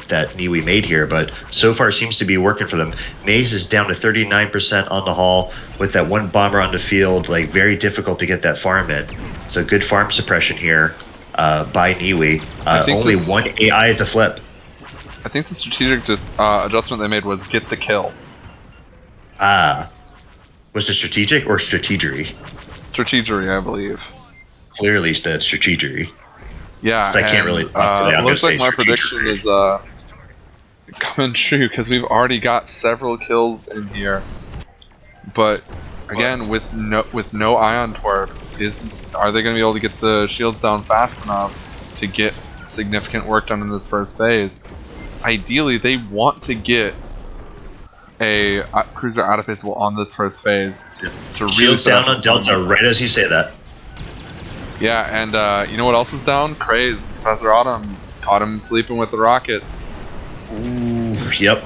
that NiWi made here, but so far seems to be working for them. Maze is down to 39% on the hull with that one bomber on the field, like very difficult to get that farm in. So good farm suppression here by NiWi. Only one AI to flip. I think the strategic adjustment they made was get the kill. Was it strategic or strategery? Strategery, I believe. Clearly the strategery. Yeah, I can't really talk to that. Looks like my prediction is coming true because we've already got several kills in here. But again, with no ion twerp, are they going to be able to get the shields down fast enough to get significant work done in this first phase? Ideally, they want to get a cruiser out of phaseable on this first phase to really shields down on Delta right as you say that. Yeah, and you know what else is down? Craze. Professor Autumn caught him sleeping with the rockets. Ooh, yep.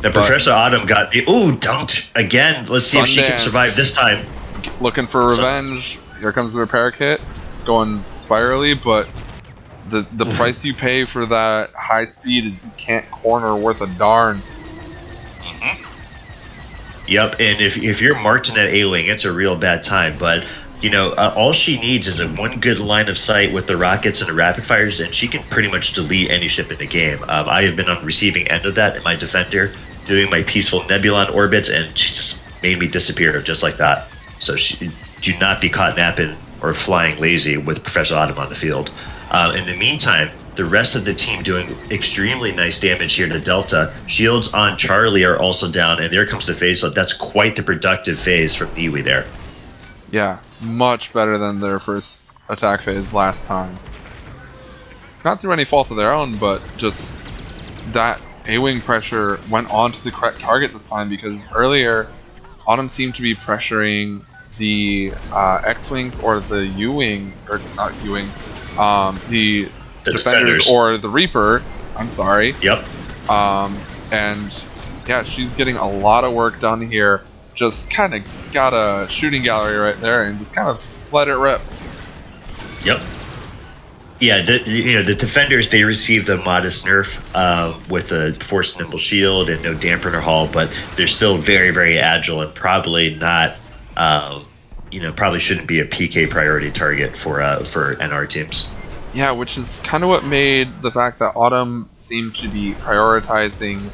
The Professor Autumn got the dunked again. Let's see if she can survive this time. Looking for revenge. Here comes the repair kit, going spirally, but the price you pay for that high speed is you can't corner worth a darn. Yep, and if you're marked in that A-Wing, it's a real bad time, but all she needs is a one good line of sight with the rockets and the rapid fires, and she can pretty much delete any ship in the game. I have been on the receiving end of that in my Defender, doing my peaceful Nebulon orbits, and she just made me disappear just like that. So do not be caught napping or flying lazy with Professor Autumn on the field. In the meantime, the rest of the team doing extremely nice damage here to Delta. Shields on Charlie are also down, and there comes the phase. So that's quite the productive phase from NiWi there. Yeah, much better than their first attack phase last time. Not through any fault of their own, but just that A-Wing pressure went on to the correct target this time, because earlier Autumn seemed to be pressuring the X-Wings or the U-Wing, or not U-Wing, the Defenders or the Reaper, I'm sorry. Yep. And yeah, she's getting a lot of work done here. Just kind of got a shooting gallery right there and just kind of let it rip. Yep. Yeah, the Defenders, they received a modest nerf with a Force Nimble shield and no dampener hull, but they're still very, very agile and probably not, probably shouldn't be a PK priority target for NR teams. Yeah, which is kind of what made the fact that Autumn seemed to be prioritizing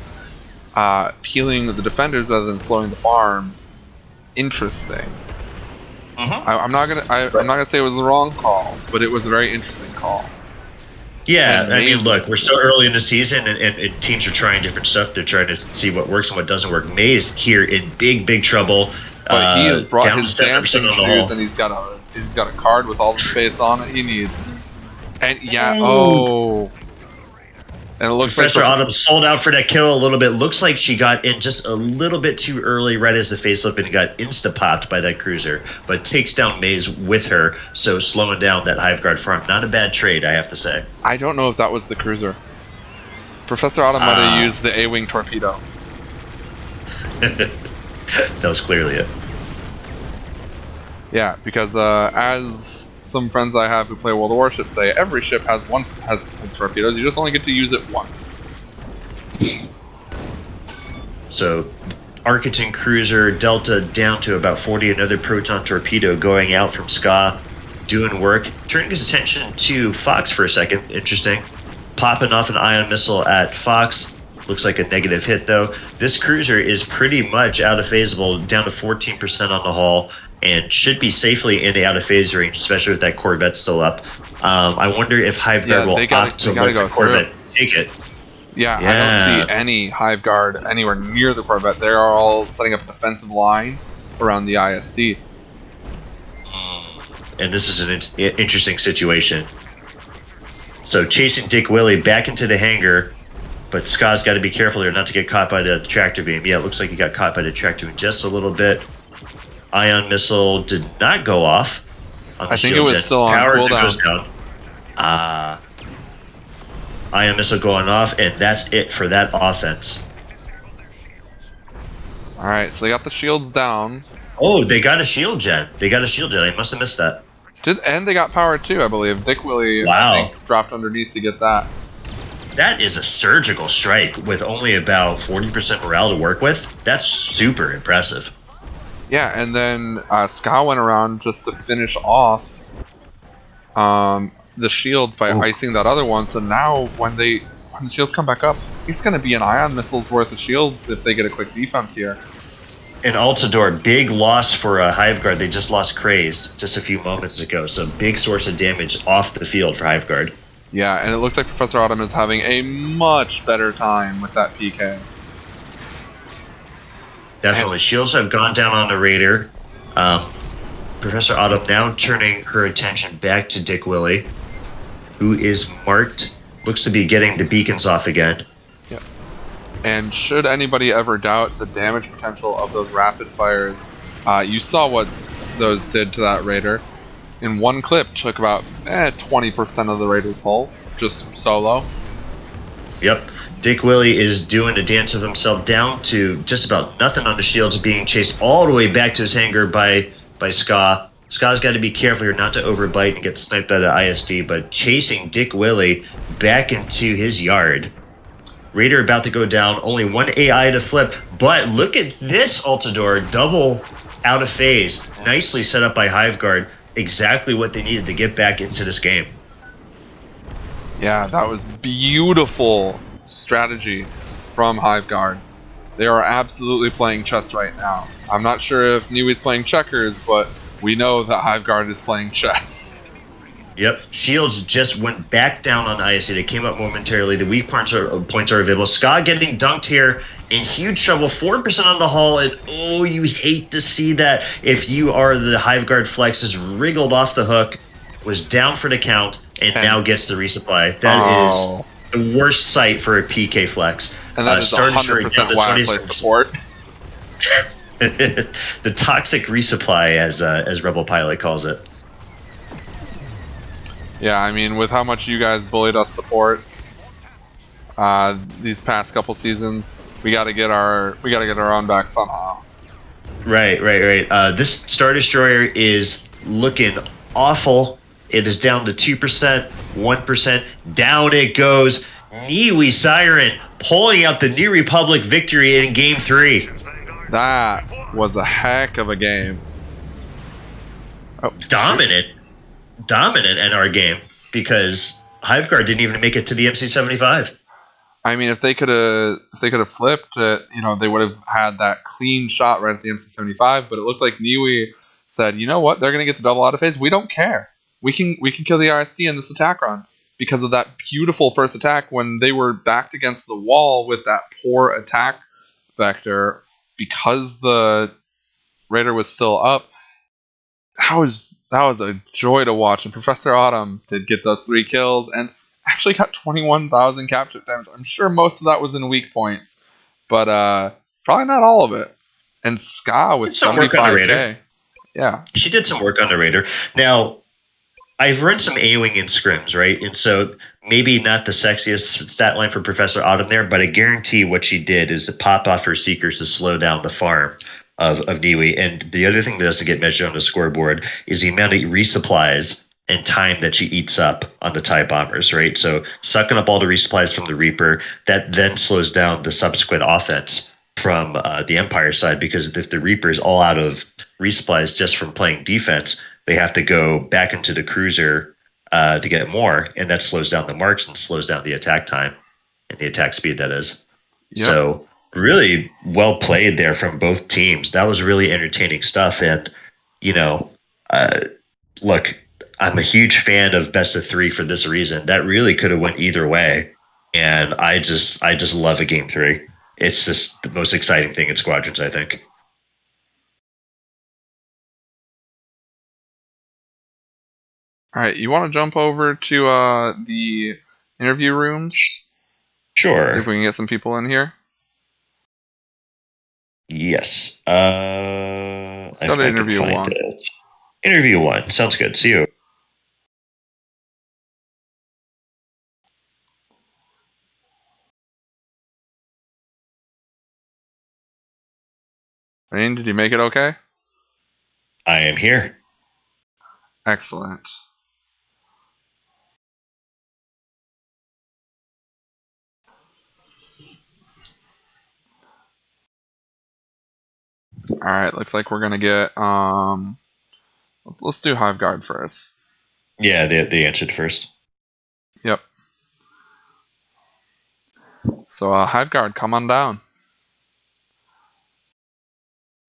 peeling the Defenders rather than slowing the farm interesting. I'm not gonna say it was the wrong call, but it was a very interesting call. Yeah, I mean, look, we're still early in the season, and teams are trying different stuff. They're trying to see what works and what doesn't work. Maze here in big trouble. But he has brought his dancing shoes, and he's got a card with all the space on it he needs. And yeah, and it looks Professor like Autumn sold out for that kill a little bit. Looks like she got in just a little bit too early, right as the facelift, and got insta-popped by that cruiser. But takes down Maze with her, so slowing down that Hive Guard farm. Not a bad trade, I have to say. I don't know if that was the cruiser. Professor Autumn might have used the A-Wing torpedo. That was clearly it. Yeah, because as some friends I have who play World of Warships say, every ship has torpedoes. You just only get to use it once. So, Architon Cruiser Delta down to about 40. Another proton torpedo going out from Ska, doing work. Turning his attention to Fox for a second. Interesting. Popping off an ion missile at Fox. Looks like a negative hit, though. This cruiser is pretty much out of phaseable, down to 14% on the hull, and should be safely in the out of phase range, especially with that Corvette still up. I wonder if Hive Guard will opt to let the Corvette take it. Yeah, I don't see any Hive Guard anywhere near the Corvette. They are all setting up a defensive line around the ISD. And this is an interesting situation. So chasing Dick Willie back into the hangar, but Ska's got to be careful here not to get caught by the tractor beam. Yeah, it looks like he got caught by the tractor beam just a little bit. Ion missile did not go off. I think it was still on cooldown. Ion missile going off, and that's it for that offense. Alright, so they got the shields down. Oh, they got a shield gen. I must have missed that. And they got power too, I believe. Dick Willie, wow. I think, dropped underneath to get that. That is a surgical strike with only about 40% morale to work with. That's super impressive. Yeah, and then Ska went around just to finish off the shields by icing that other one. So now when the shields come back up, he's going to be an ion missile's worth of shields if they get a quick defense here. And Altador, big loss for Hive Guard. They just lost Crazed just a few moments ago. So big source of damage off the field for Hive Guard. Yeah, and it looks like Professor Autumn is having a much better time with that PK. Definitely. Shields have gone down on the Raider. Professor Autumn now turning her attention back to Dick Willie, who is marked, looks to be getting the beacons off again. Yep. And should anybody ever doubt the damage potential of those rapid fires, you saw what those did to that Raider. In one clip, took about 20% of the Raider's hull, just solo. Yep. Dick Willie is doing a dance of himself down to just about nothing on the shields, being chased all the way back to his hangar by Ska. Ska's got to be careful here not to overbite and get sniped by the ISD, but chasing Dick Willie back into his yard. Raider about to go down, only one AI to flip, but look at this Altador, double out of phase. Nicely set up by Hive Guard, exactly what they needed to get back into this game. Yeah, that was beautiful strategy from Hive Guard. They are absolutely playing chess right now. I'm not sure if NiWi's playing checkers, but we know that Hive Guard is playing chess. Yep. Shields just went back down on ISC. They came up momentarily. The weak points are available. Ska getting dunked here in huge trouble. 4% on the hull. And oh, you hate to see that. If you are the Hive Guard flex, is wriggled off the hook, was down for the count, and now gets the resupply. That is the worst sight for a PK flex. And that is 100% why I play support. The toxic resupply, as Rebel Pilot calls it. Yeah, I mean, with how much you guys bullied us supports these past couple seasons, we got to get our own back somehow. Right. This Star Destroyer is looking awful. It is down to 2%, 1%. Down it goes. NiWi Siren pulling out the New Republic victory in Game 3. That was a heck of a game. Oh, dominant in our game, because Hive Guard didn't even make it to the MC75. I mean, if they could have flipped it, they would have had that clean shot right at the MC75. But it looked like NiWi said, you know what, they're going to get the double out of phase. We don't care. We can kill the ISD in this attack run, because of that beautiful first attack when they were backed against the wall with that poor attack vector, because the Raider was still up. That was a joy to watch. And Professor Autumn did get those 3 kills and actually got 21,000 capture damage. I'm sure most of that was in weak points, but probably not all of it. And Ska with 75K. Yeah. She did some work on the Raider. Now, I've run some A-Wing in scrims, right? And so maybe not the sexiest stat line for Professor Autumn there, but I guarantee what she did is to pop off her seekers to slow down the farm of NiWi. And the other thing that doesn't get measured on the scoreboard is the amount of resupplies and time that she eats up on the TIE bombers, right? So sucking up all the resupplies from the Reaper, that then slows down the subsequent offense from the Empire side, because if the Reaper is all out of resupplies just from playing defense, they have to go back into the cruiser to get more, and that slows down the marks and slows down the attack time and the attack speed, that is. Yep. So really well played there from both teams. That was really entertaining stuff. And, look, I'm a huge fan of best of three for this reason. That really could have went either way. And I just love a game three. It's just the most exciting thing in Squadrons, I think. All right, you want to jump over to the interview rooms? Sure. See if we can get some people in here. Yes. Let's go to interview one. Interview one. Sounds good. See you. Rain, did you make it okay? I am here. Excellent. All right, looks like we're gonna get let's do Hive Guard first. Yeah, they answered first. Yep. So Hive Guard, come on down.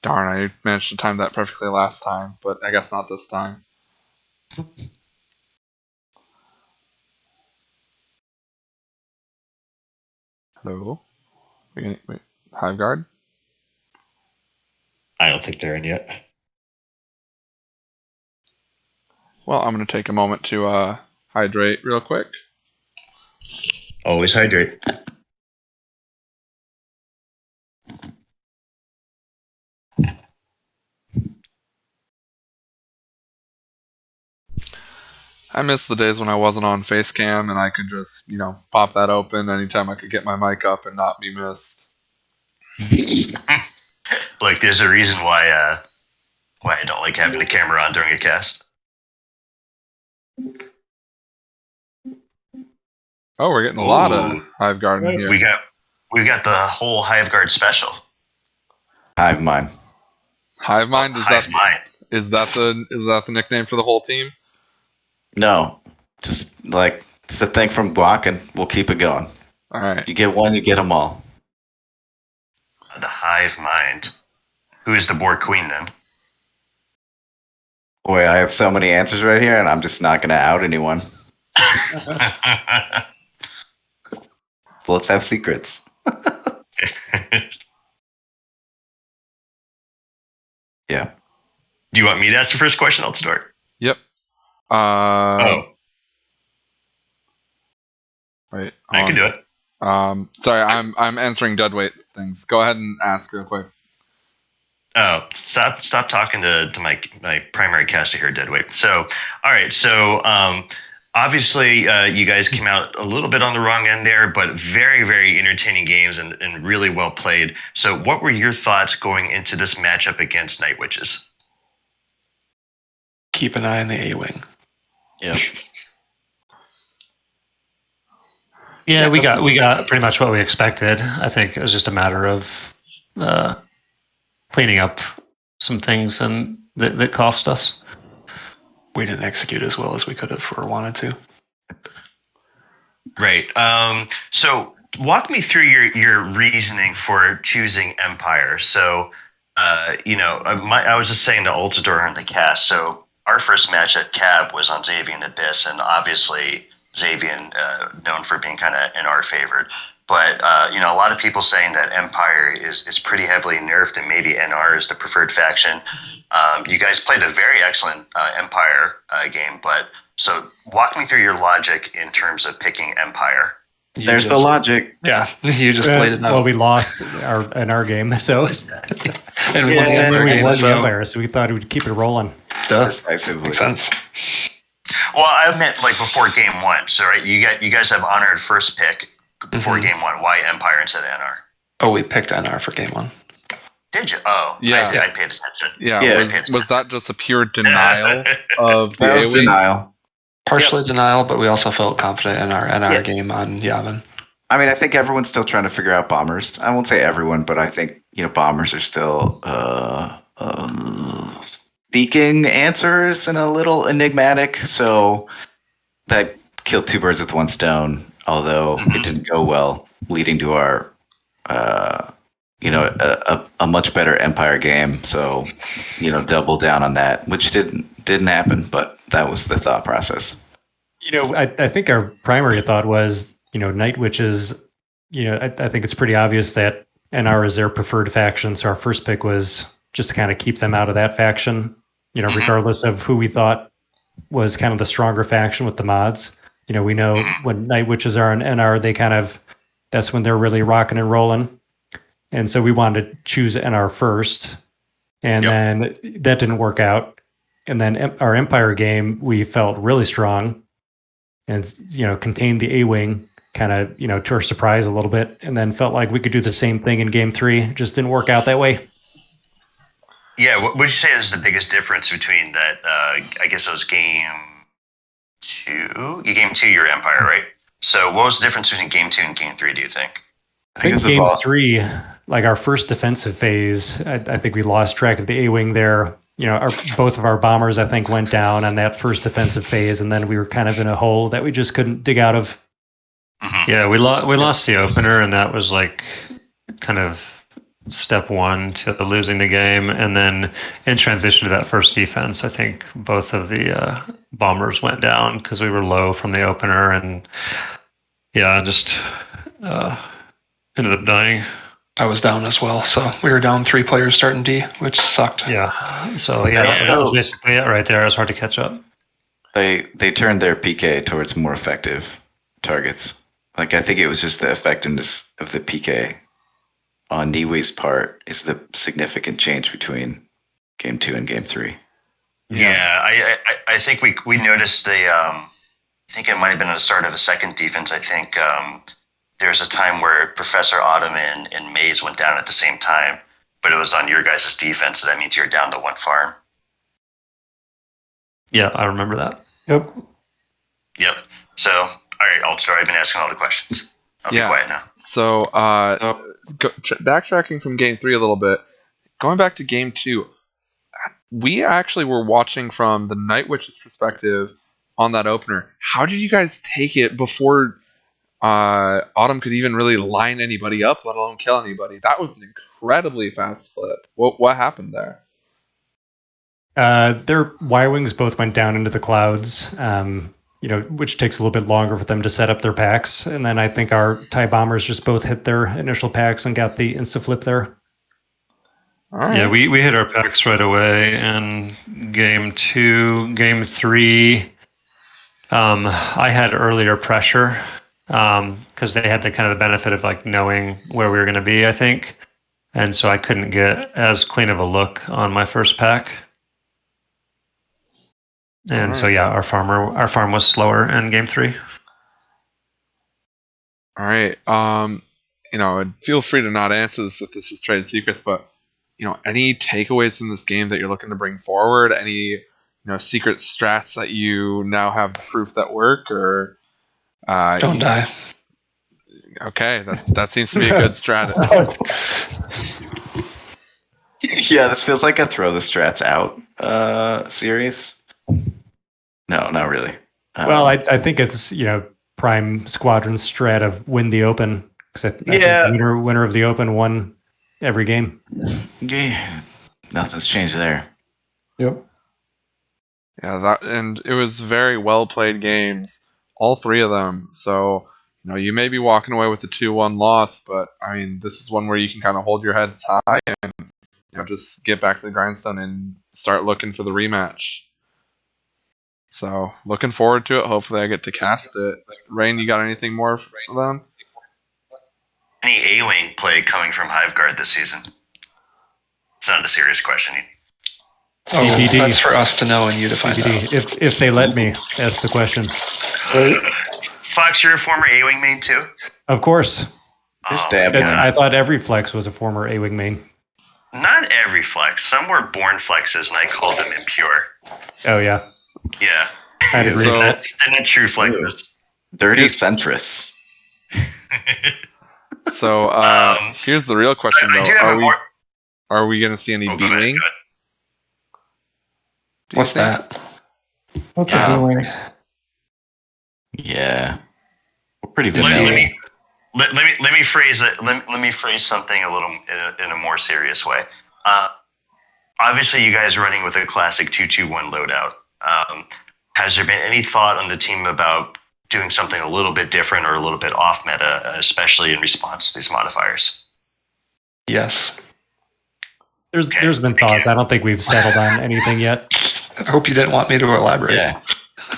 Darn, I managed to time that perfectly last time, but I guess not this time. Hello? Wait, Hive Guard? I don't think they're in yet. Well, I'm going to take a moment to hydrate real quick. Always hydrate. I miss the days when I wasn't on Facecam and I could just, pop that open anytime I could get my mic up and not be missed. Like, there's a reason why I don't like having the camera on during a cast. Oh, we're getting a lot of Hive Guard in here. We got the whole Hive Guard special. Hive Mind. Hive Mind? Hive Mind. Is that the nickname for the whole team? No, just like it's a thing from Guac, and we'll keep it going. All right. You get one, you get them all. The Hive Mind. Who is the Borg Queen then? Boy, I have so many answers right here, and I'm just not going to out anyone. So let's have secrets. Yeah. Do you want me to ask the first question? I'll start. Yep. Wait. I can do it. Sorry, I'm answering deadweight things. Go ahead and ask real quick. Oh, stop talking to my primary caster here, Deadweight. So, all right. So, obviously, you guys came out a little bit on the wrong end there, but very, very entertaining games and really well played. So, what were your thoughts going into this matchup against Night Witches? Keep an eye on the A-Wing. Yeah. Yeah, we got pretty much what we expected. I think it was just a matter of cleaning up some things and that cost us. We didn't execute as well as we could have or wanted to. Right. So walk me through your reasoning for choosing Empire. So, I was just saying to Ultador in the cast. So our first match at Cab was on Xavier and Abyss, and obviously Xavier known for being kind of in our favor. But, a lot of people saying that Empire is pretty heavily nerfed and maybe NR is the preferred faction. You guys played a very excellent Empire game, but so walk me through your logic in terms of picking Empire. There's the logic. Yeah, you just played it now. Well, we lost in our game, so and we won the game, Empire, so we thought we'd keep it rolling. Does Decisively. make sense. Well, I meant like before game one. So right, you guys have honored first pick before game one. Why Empire instead of NR? Oh, we picked NR for game one. Did you? Oh, Yeah. I paid attention. Yeah, Yeah. was that just a pure denial of the That was A-Wing? denial. Partially denial, but we also felt confident in our NR Yeah. game on Yavin. I mean, I think everyone's still trying to figure out bombers. I won't say everyone, but I think bombers are still speaking answers and a little enigmatic. So that killed two birds with one stone. Although it didn't go well, leading to our a much better Empire game. So double down on that, which didn't happen, but that was the thought process. I think our primary thought was, Night Witches, I think it's pretty obvious that NR is their preferred faction. So our first pick was just to kind of keep them out of that faction, regardless of who we thought was kind of the stronger faction with the mods. We know when Night Witches are on NR, that's when they're really rocking and rolling. And so we wanted to choose NR first. And then that didn't work out. And then our Empire game, we felt really strong and, contained the A-Wing kind of, to our surprise a little bit. And then felt like we could do the same thing in game 3. It just didn't work out that way. Yeah, what would you say is the biggest difference between that? I guess it was game 2. Game 2, your Empire, right? So what was the difference between game 2 and game 3, do you think? I think game 3, like our first defensive phase, I think we lost track of the A-Wing there. Both of our bombers, I think, went down on that first defensive phase, and then we were kind of in a hole that we just couldn't dig out of. Yeah, we lost the opener, and that was like kind of step one to losing the game. And then in transition to that first defense, I think both of the bombers went down because we were low from the opener, and just ended up dying. I was down as well, so we were down 3 players starting D, which sucked. Yeah. So that was basically it right there. It was hard to catch up. They turned their PK towards more effective targets. Like I think it was just the effectiveness of the PK on NiWi's part is the significant change between game 2 and game 3. Yeah, I think we noticed I think it might have been at the start of a second defense. I think there's a time where Professor Autumn and Maze went down at the same time, but it was on your guys' defense, so that means you're down to 1 farm. Yeah, I remember that. Yep. So, all right, Altstar, I've been asking all the questions. I'll be quiet now. So, backtracking from game 3 a little bit, going back to game 2, we actually were watching from the Night Witch's perspective on that opener. How did you guys take it before Autumn could even really line anybody up, let alone kill anybody? That was an incredibly fast flip. What happened there? Their Y-Wings both went down into the clouds, which takes a little bit longer for them to set up their packs. And then I think our TIE bombers just both hit their initial packs and got the insta-flip there. All right. Yeah, we hit our packs right away in game 2. Game 3, I had earlier pressure because they had the kind of the benefit of like knowing where we were going to be, I think. And so I couldn't get as clean of a look on my first pack. And so our farm was slower in game 3. All right. And feel free to not answer this if this is trade secrets, but any takeaways from this game that you're looking to bring forward? Any secret strats that you now have proof that work, or Don't die. Okay, that seems to be a good strategy. Yeah, this feels like a throw the strats out series. No, not really. Well, I think it's prime squadron strat of win the open. Except Yeah. winner of the open won every game. Yeah, nothing's changed there. Yep. Yeah, and it was very well played games, all 3 of them. So you may be walking away with a 2-1 loss, but I mean, this is one where you can kind of hold your heads high and just get back to the grindstone and start looking for the rematch. So looking forward to it. Hopefully, I get to cast it. Rain, you got anything more for them? Any A-Wing play coming from Hive Guard this season? It's not a serious question. Oh, TBD. that's for us to know and you to find out. TBD. If they let me, ask the question. Fox, you're a former A-Wing main too? Of course. There's Oh, Dab my one. God. I thought every flex was a former A-Wing main. Not every flex. Some were born flexes, and I called them impure. Oh, yeah. Yeah. I'd agree. So- They're not true flexes. Dirty centrist. So here's the real question, I do though: have a more. are we going to see any Oh, go ahead, B-wing? go ahead. Do you What's think? that? What's a B-wing? Yeah. We're pretty Let vanilla. me let me phrase it. Let me phrase something a little in a more serious way. Obviously, you guys are running with a classic 2-2-1 loadout. Has there been any thought on the team about doing something a little bit different or a little bit off meta, especially in response to these modifiers? Yes. There's Okay, been thank thoughts. you. I don't think we've settled on anything yet. I hope you didn't want me to elaborate. Yeah.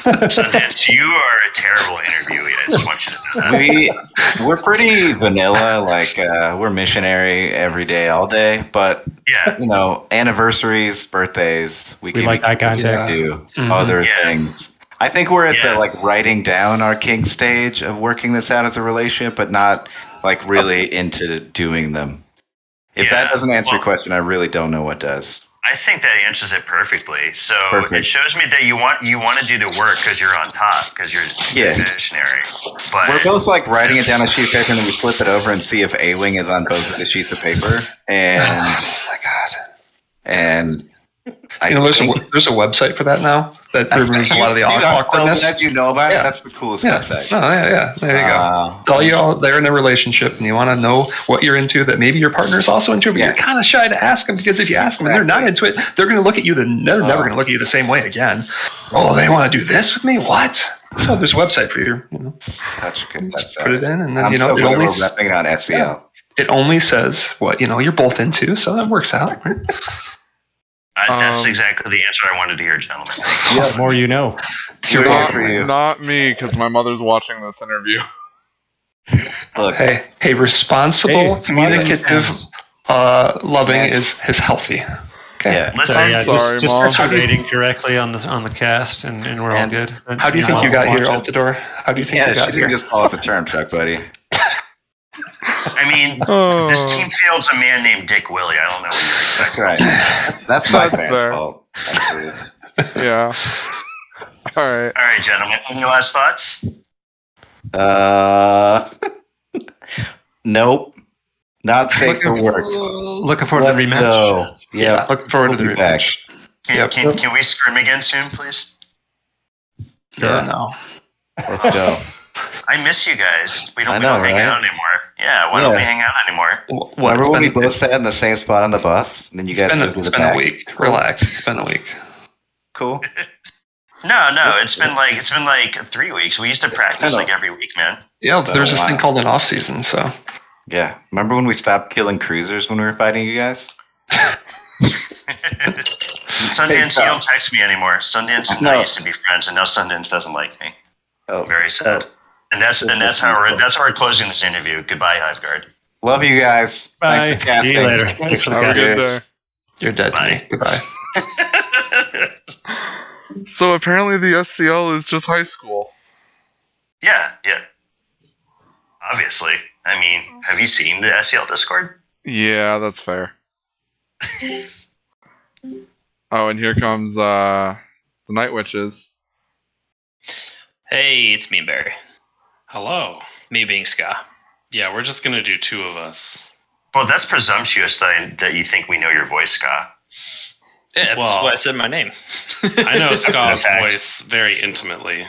Sundance, you are a terrible interviewee. I just want you to know that. We're pretty vanilla, like we're missionary every day, all day. But Yeah, you know, anniversaries, birthdays, We like eye contact. do Mhm. other Yeah. things. I think we're at Yeah. the like writing down our king stage of working this out as a relationship, but not like really into doing them. If Yeah, that doesn't answer your well- question, I really don't know what does. I think that answers it perfectly. So Perfect. it shows me that you want to do the work because you're on top, because you're Yeah. a missionary. But We're both like writing it down on a sheet of paper, and then we flip it over and see if A-wing is on both of the sheets of paper. And Oh my god. I You know, think there's a website for that now that removes a lot of the Dude, I'm so awkwardness. glad you know about it. Yeah. That's the coolest Yeah. website. Oh, yeah. There you go. All you all there in a relationship, and you want to know what you're into that maybe your partner's also into, but Yeah. you're kind of shy to ask them because if you ask them and they're not into it, they're going to look at you. They're never going to look at you the same way again. Oh, they want to do this with me? What? So there's a website for you. Such a good Just website. put it in, and then I'm it so glad only we're repping it on SCL. it only says what you're both into, so that works out. Right? that's exactly the answer I wanted to hear, gentlemen. The more you know. We're here Not, for you. not me, because my mother's watching this interview. Look, Hey, responsible, Hey, communicative, loving is healthy. Okay. yeah. Listen, I'm sorry, just Mom. participating correctly on the cast, and we're all And good. How do you think you got here, Watch it. Altador? How do you think Yeah, you she got didn't here? just call it the term truck, buddy. I mean, Oh. this team fields a man named Dick Willie. I don't know what you're That's expecting. right. That's my That's parents' fair. fault. Actually. Yeah. All right. All right, gentlemen. Any last thoughts? Nope. Not safe for work. Looking forward Let's to the rematch. go. Yeah, Yep. looking forward We'll to the be back. rematch. Can, Yep. can we scrim again soon, please? Yeah. No. Let's go. I miss you guys. We I don't know, hang right? out anymore. Yeah, why don't we Yeah. hang out anymore? What? Remember when we both sat in the same spot on the bus? And then you guys moved to It's the been a back? week. Relax. It's been a week. Cool. No, That's it's been like 3 weeks. We used to practice I know. like every week, man. Yeah, there's this wow. thing called an off season. So Yeah. Remember when we stopped killing cruisers when we were fighting you guys? Sundance, you don't text me anymore. Sundance and I No. used to be friends, and now Sundance doesn't like me. Oh, Very sad. And that's how we're closing this interview. Goodbye, Hive Guard. love you guys. Bye. Thanks for casting. See you later. Thanks for the Have a good Cheers. day. you're dead to Bye. me. Goodbye. So apparently the SCL is just high school. Yeah. Obviously. I mean, have you seen the SCL Discord? Yeah, that's fair. Oh, and here comes the Night Witches. Hey, it's me and Barry. Hello. Me being Ska. Yeah, we're just gonna do two of us. Well, that's presumptuous that you think we know your voice, Scott. Yeah, that's Well- why I said my name. I know Ska's Okay. voice very intimately.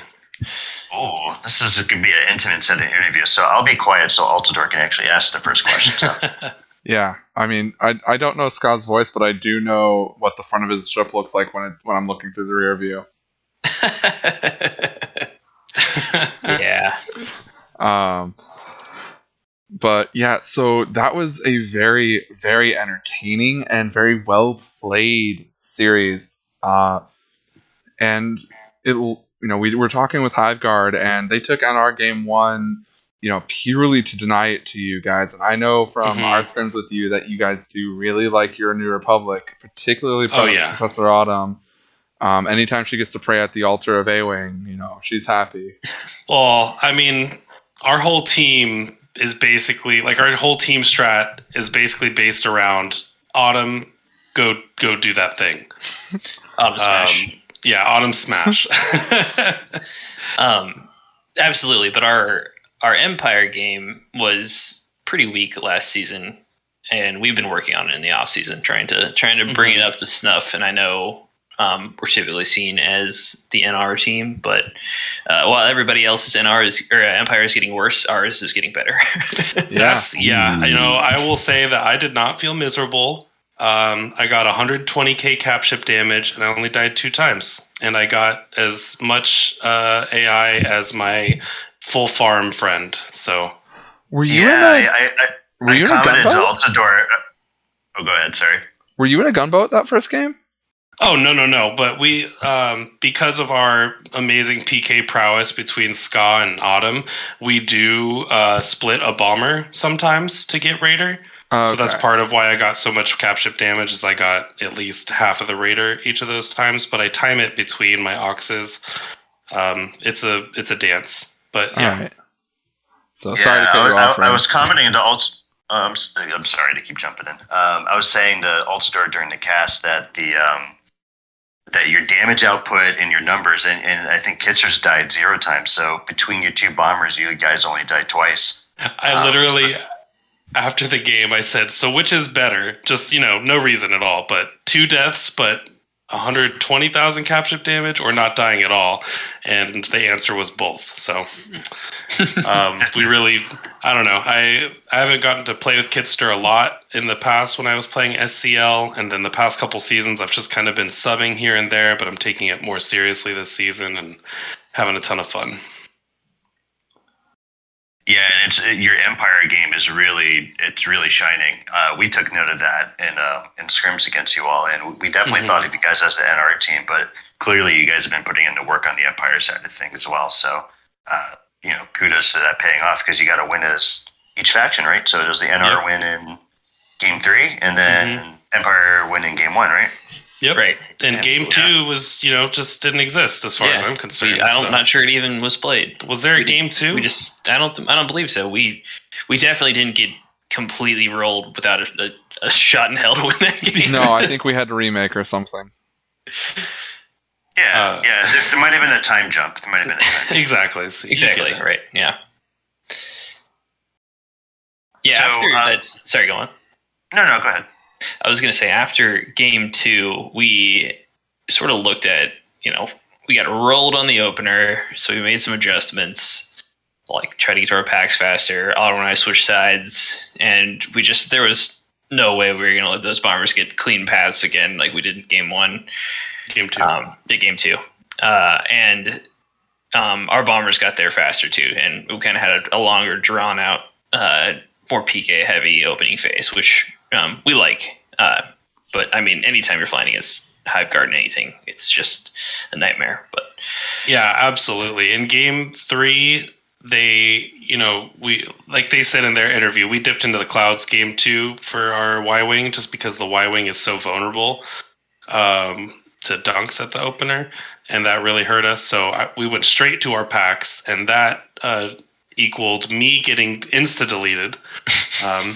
Oh, this is going to be an intimate set of interview, so I'll be quiet so Altador can actually ask the first question. Yeah, I mean, I don't know Scott's voice, but I do know what the front of his ship looks like when I'm looking through the rear view. Yeah. But yeah, so that was a very, very entertaining and very well played series. And we were talking with Hive Guard, and they took NR game 1 purely to deny it to you guys. And I know from Mhm. our scrims with you that you guys do really like your New Republic, particularly Oh, yeah. Professor Autumn. Anytime she gets to pray at the altar of A-Wing, she's happy. Well, I mean, our whole team is basically our whole team strat is basically based around Autumn. Go do that thing. Autumn Smash. Yeah, Autumn Smash. Absolutely, but our Empire game was pretty weak last season, and we've been working on it in the off season, trying to bring it up to snuff. And I know we're typically seen as the NR team, but while everybody else's Empire is getting worse, ours is getting better. I will say that I did not feel miserable. I got 120k cap ship damage, and I only died 2 times. And I got as much AI as my full farm friend. So, were you I in a commented to gunboat? Altador. Oh, go ahead. Sorry. Were you in a gunboat that first game? oh no! But we, because of our amazing PK prowess between Ska and Autumn, we do split a bomber sometimes to get Raider. Okay. So that's part of why I got so much cap ship damage, is I got at least half of the Raider each of those times, but I time it between my Oxes. It's a dance, but yeah. All right. So sorry to cut you off. I was commenting to I'm sorry to keep jumping in. I was saying to Altador during the cast that that your damage output and your numbers, and I think Kitzer's died 0 times. So between your 2 bombers, you guys only died twice. I literally, after the game, I said, so which is better? Just, no reason at all, but 2 deaths, but 120,000 cap ship damage, or not dying at all? And the answer was both. So we really, I don't know. I haven't gotten to play with Kitster a lot in the past when I was playing SCL, and then the past couple seasons I've just kind of been subbing here and there, but I'm taking it more seriously this season and having a ton of fun. Yeah, and your Empire game is really shining. We took note of that in scrims against you all, and we definitely thought of you guys as the NR team. But clearly, you guys have been putting in the work on the Empire side of things as well. So, kudos to that paying off, because you got to win as each faction, right? So it was the NR win in game 3, and then Empire win in game 1, right? Yep. Right. And Absolutely. game 2 was, just didn't exist as far as I'm concerned. I'm not sure it even was played. Was there a game 2? I don't believe so. We definitely didn't get completely rolled without a shot in hell to win that game. No, I think we had to remake or something. Yeah, there might have been a time jump. Exactly. So Exactly. Right. Yeah. Yeah. So, after that's sorry. Go on. No, go ahead. I was going to say, after game 2, we sort of looked at, we got rolled on the opener, so we made some adjustments, like try to get to our packs faster. Auto and I switched sides, and there was no way we were going to let those bombers get clean paths again like we did in game 1. Game 2. Game 2. And our bombers got there faster too, and we kind of had a longer, drawn out, more PK heavy opening phase, which we like. But I mean, anytime you're flying against Hive Guard and anything, it's just a nightmare. But yeah, absolutely. In game 3, they, we, like they said in their interview, we dipped into the clouds game 2 for our Y-Wing, just because the Y-Wing is so vulnerable to dunks at the opener, and that really hurt us. So we went straight to our packs, and that equaled me getting insta-deleted,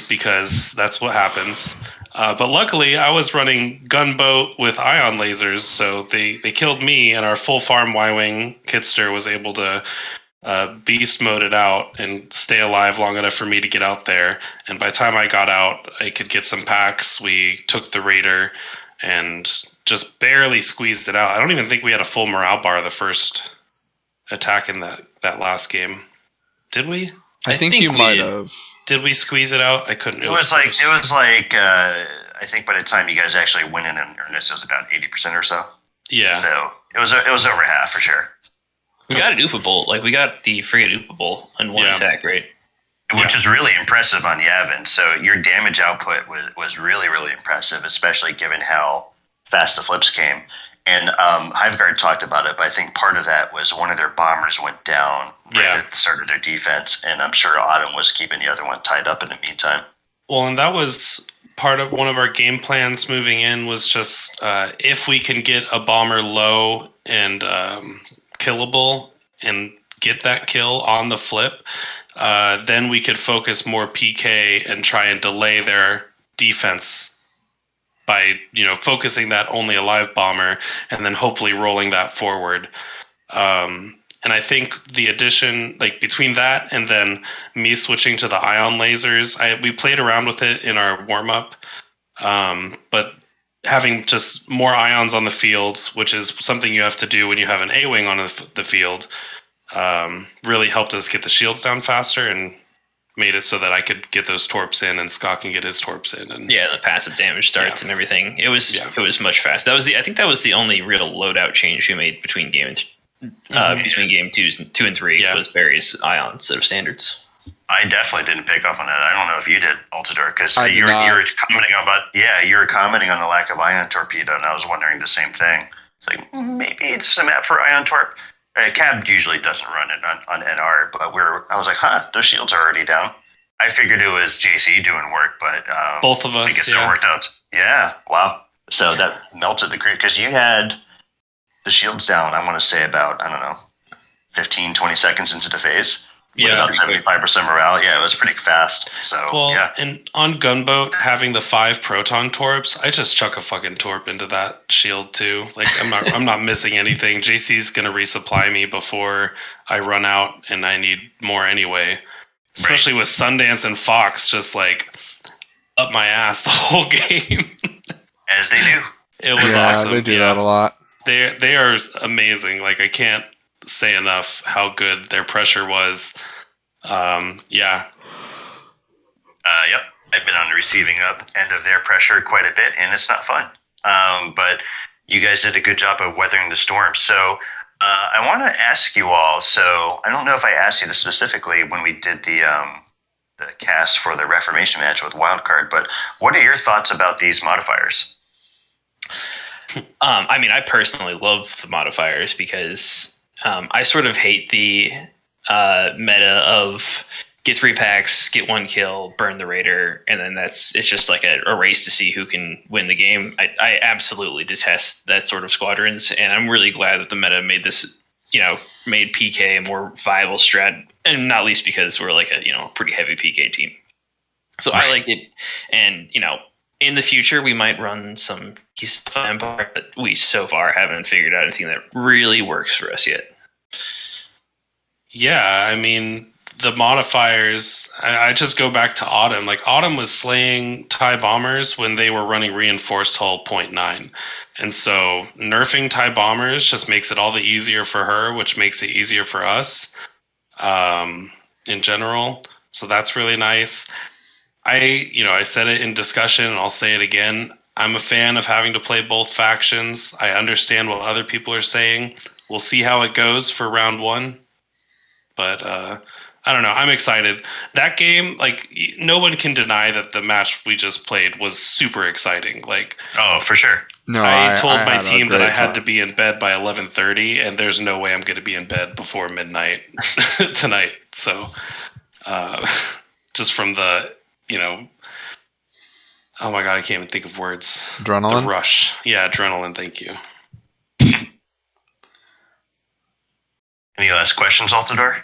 because that's what happens. But luckily, I was running gunboat with ion lasers, so they killed me, and our full farm Y-Wing Kitster was able to beast mode it out and stay alive long enough for me to get out there. And by the time I got out, I could get some packs. We took the Raider and just barely squeezed it out. I don't even think we had a full morale bar the first attack in that last game. Did we? I think you might have. Did we squeeze it out? I couldn't. It was like I think by the time you guys actually went in earnest, it was about 80% or so. Yeah. So it was over half for sure. we got an Upa Bolt. Like, we got the frigate Upa Bolt in one attack, right? Which is really impressive on Yavin. So your damage output was really, really impressive, especially given how fast the flips came. And Hiveguard talked about it, but I think part of that was one of their bombers went down right at the start of their defense, and I'm sure Autumn was keeping the other one tied up in the meantime. Well, and that was part of one of our game plans moving in was just if we can get a bomber low and killable and get that kill on the flip, then we could focus more PK and try and delay their defense by focusing that only alive bomber and then hopefully rolling that forward. And I think the addition, like between that and then me switching to the ion lasers, we played around with it in our warm up, but having just more ions on the field, which is something you have to do when you have an A-wing on the field, really helped us get the shields down faster and made it so that I could get those torps in and Scott can get his torps in. And the passive damage starts and everything. It was much faster. I think that was the only real loadout change we made between game two and 3 was Barry's ion set of standards. I definitely didn't pick up on that. I don't know if you did, Altidore, because you were commenting on the lack of ion torpedo, and I was wondering the same thing. It's like maybe it's a map for ion torp. Cab usually doesn't run it on NR, but I was like, those shields are already down. I figured it was JC doing work, but both of us. I guess it worked out. Yeah, wow. So that melted the crew because you had the shields down. I want to say about 15, 20 seconds into the phase. Yeah, about 75% morale. Yeah, it was pretty fast. So and on Gunboat having the 5 proton torps, I just chuck a fucking torp into that shield too. Like I'm not missing anything. JC's gonna resupply me before I run out, and I need more anyway. Especially with Sundance and Fox just like up my ass the whole game. As they do. It was awesome. They do that a lot. They are amazing. Like I can't say enough how good their pressure was. Yep. I've been on the receiving end of their pressure quite a bit, and it's not fun. But you guys did a good job of weathering the storm. So I want to ask you all. So I don't know if I asked you this specifically when we did the cast for the Reformation match with Wildcard, but what are your thoughts about these modifiers? I personally love the modifiers because I sort of hate the meta of get 3 packs, get 1 kill, burn the raider, and then it's just like a race to see who can win the game. I absolutely detest that sort of squadrons, and I'm really glad that the meta made this, made PK a more viable strat, and not least because we're like a pretty heavy PK team. So I like it, and in the future we might run some Empire, but we so far haven't figured out anything that really works for us yet. Yeah, I mean, the modifiers, I just go back to Autumn. Like, Autumn was slaying TIE bombers when they were running reinforced hull 0.9. And so nerfing TIE bombers just makes it all the easier for her, which makes it easier for us in general. So that's really nice. I said it in discussion, and I'll say it again. I'm a fan of having to play both factions. I understand what other people are saying. We'll see how it goes for round 1. But I don't know. I'm excited. That game, like, no one can deny that the match we just played was super exciting. Like, oh, for sure. No, I told my team that I had to be in bed by 11:30, and there's no way I'm going to be in bed before midnight tonight. So, just from the, oh my god, I can't even think of words. Adrenaline? The rush. Yeah, adrenaline. Thank you. Any last questions, Altidore?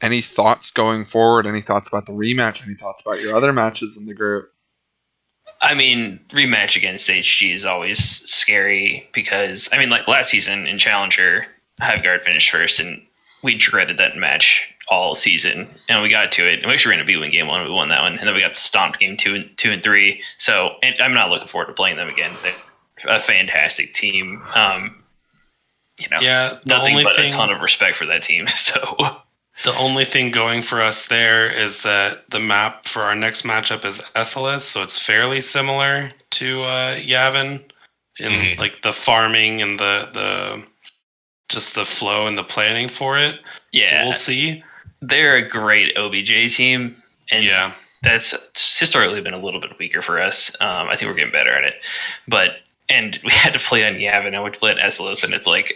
Any thoughts going forward? Any thoughts about the rematch? Any thoughts about your other matches in the group? I mean, rematch against HG is always scary because, like last season in Challenger, Hiveguard finished first, and we dreaded that match all season, and we got to it. And we actually ran a B-win game 1, we won that one, and then we got stomped game 2 and 3. So I'm not looking forward to playing them again. They're a fantastic team. Nothing but a ton of respect for that team. So the only thing going for us there is that the map for our next matchup is SLS, so it's fairly similar to Yavin in like the farming and the just the flow and the planning for it. Yeah, so we'll see. They're a great OBJ team, and that's historically been a little bit weaker for us. I think we're getting better at it, but and we had to play on Yavin, and we played on Eslos, and it's like,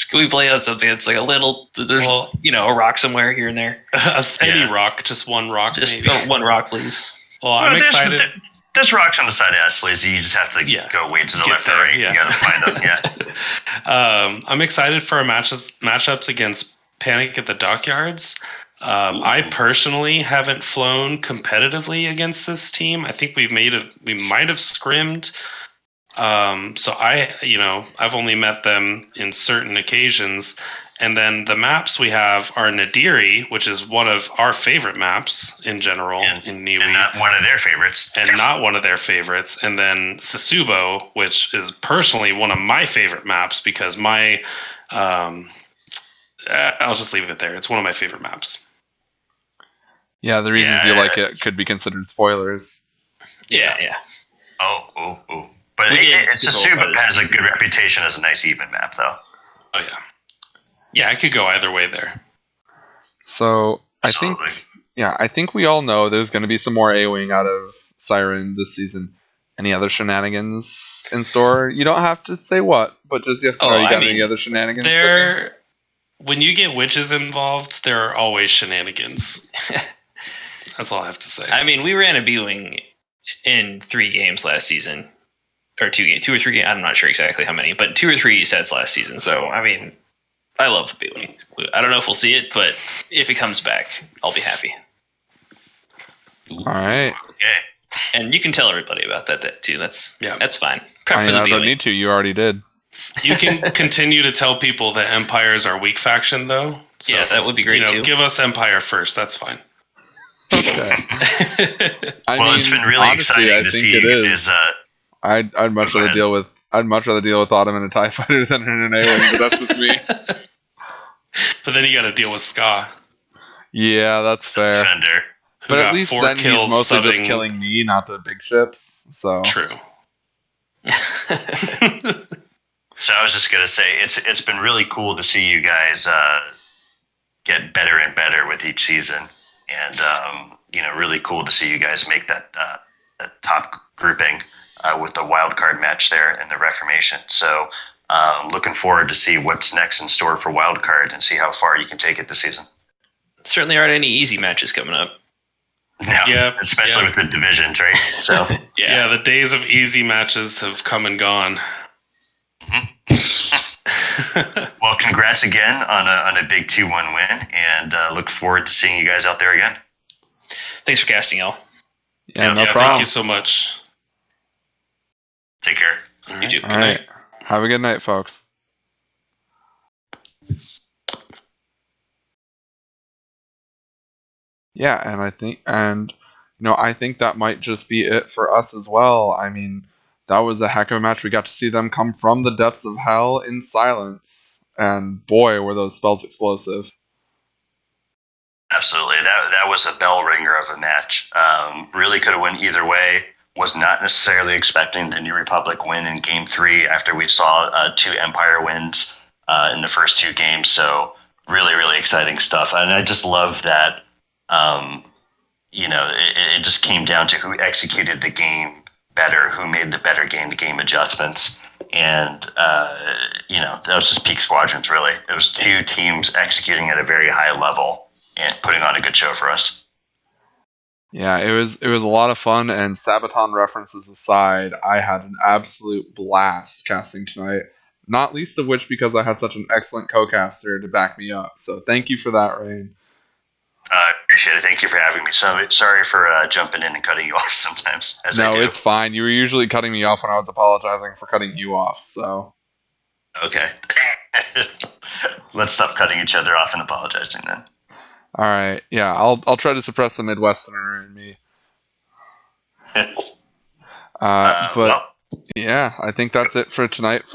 can we play on something that's like a little, there's, a rock somewhere here and there? Any rock, just one rock, just maybe. one rock, please. Well, I'm excited. There's rocks on the side of Esles. You just have to go way to the left or right. You got to find them, I'm excited for our matchups against Panic at the Dockyards. I personally haven't flown competitively against this team. I think we might have scrimmed. So I've only met them in certain occasions. And then the maps we have are Nadiri, which is one of our favorite maps in general in NiWi. And not one of their favorites. And then Sasubo, which is personally one of my favorite maps because I'll just leave it there. It's one of my favorite maps. Yeah, the reasons you like it could be considered spoilers. Yeah. Oh. But Sasubo has a good reputation as a nice even map, though. Oh, yeah. Yeah, I could go either way there. So I think we all know there's going to be some more A-Wing out of Siren this season. Any other shenanigans in store? You don't have to say what, but just yes or no. You got any other shenanigans? When you get witches involved, there are always shenanigans. That's all I have to say. I mean, we ran a B-Wing in 3 games last season. Or 2 or 3 games. I'm not sure exactly how many, but 2 or 3 sets last season. So, I mean, I love the B-Wing. I don't know if we'll see it, but if it comes back, I'll be happy. All right. Okay. And you can tell everybody about that too. That's fine. I don't need to. You already did. You can continue to tell people that Empire is our weak faction, though. So, yeah, that would be great too. Give us Empire first. That's fine. Okay. It's been really exciting to see you guys. I'd much rather deal with Autumn in a TIE fighter than in an A-Wing, but that's just me. But then you got to deal with Ska. Yeah, that's fair. Defender. But at least then he's mostly just killing me, not the big ships. So true. So I was just gonna say it's been really cool to see you guys get better and better with each season, and really cool to see you guys make that top grouping with the wild card match there in the Reformation. So looking forward to see what's next in store for wild card and see how far you can take it this season. Certainly aren't any easy matches coming up. No, especially with the divisions, right? So yeah, the days of easy matches have come and gone. Well, congrats again on a big 2-1 win, and look forward to seeing you guys out there again. Thanks for casting, y'all. Yeah, no problem. Thank you so much. Take care. You too. All right. Have a good night, folks. Yeah, and I think that might just be it for us as well. I mean, that was a heck of a match. We got to see them come from the depths of hell in silence, and boy, were those spells explosive. Absolutely, that was a bell ringer of a match. Really could have went either way. Was not necessarily expecting the New Republic win in Game 3 after we saw 2 Empire wins in the first 2 games. So really, really exciting stuff. And I just love that. It just came down to who executed the game better, who made the better game-to-game adjustments. And, that was just peak Squadrons, really. It was 2 teams executing at a very high level and putting on a good show for us. Yeah, it was a lot of fun, and Sabaton references aside, I had an absolute blast casting tonight. Not least of which because I had such an excellent co-caster to back me up. So thank you for that, Rain. I appreciate it. Thank you for having me. So sorry for jumping in and cutting you off sometimes. No, it's fine. You were usually cutting me off when I was apologizing for cutting you off. So okay, let's stop cutting each other off and apologizing then. All right. Yeah, I'll try to suppress the Midwesterner in me. Yeah, I think that's it for tonight, folks.